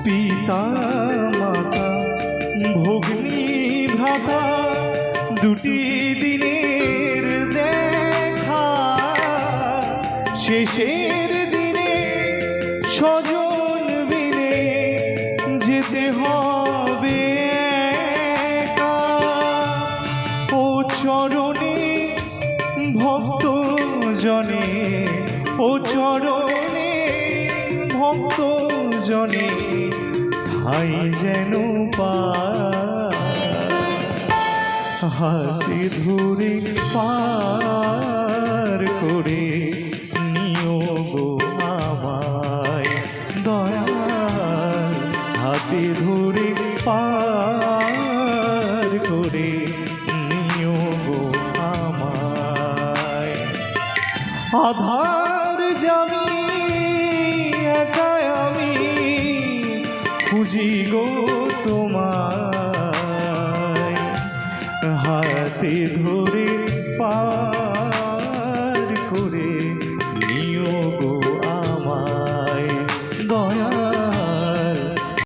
S3: পিতা মাতা ভগ্নী ভ্রাতা দুটি দিনের দেখা, শেষের দিনে স্বজন বিনে যেতে হবে একা। ও চরণে ভক্ত জনে, ও চরণে ভক্ত জনে ঠাই যেন হাতে ধরে পার করে নিও গো আমায় দয়াল, হাতে ধরে পার করে নিও গো আমায়। আধার যাবি একা আমি খুঁজি গো তোমায়, হাতে ধরে পা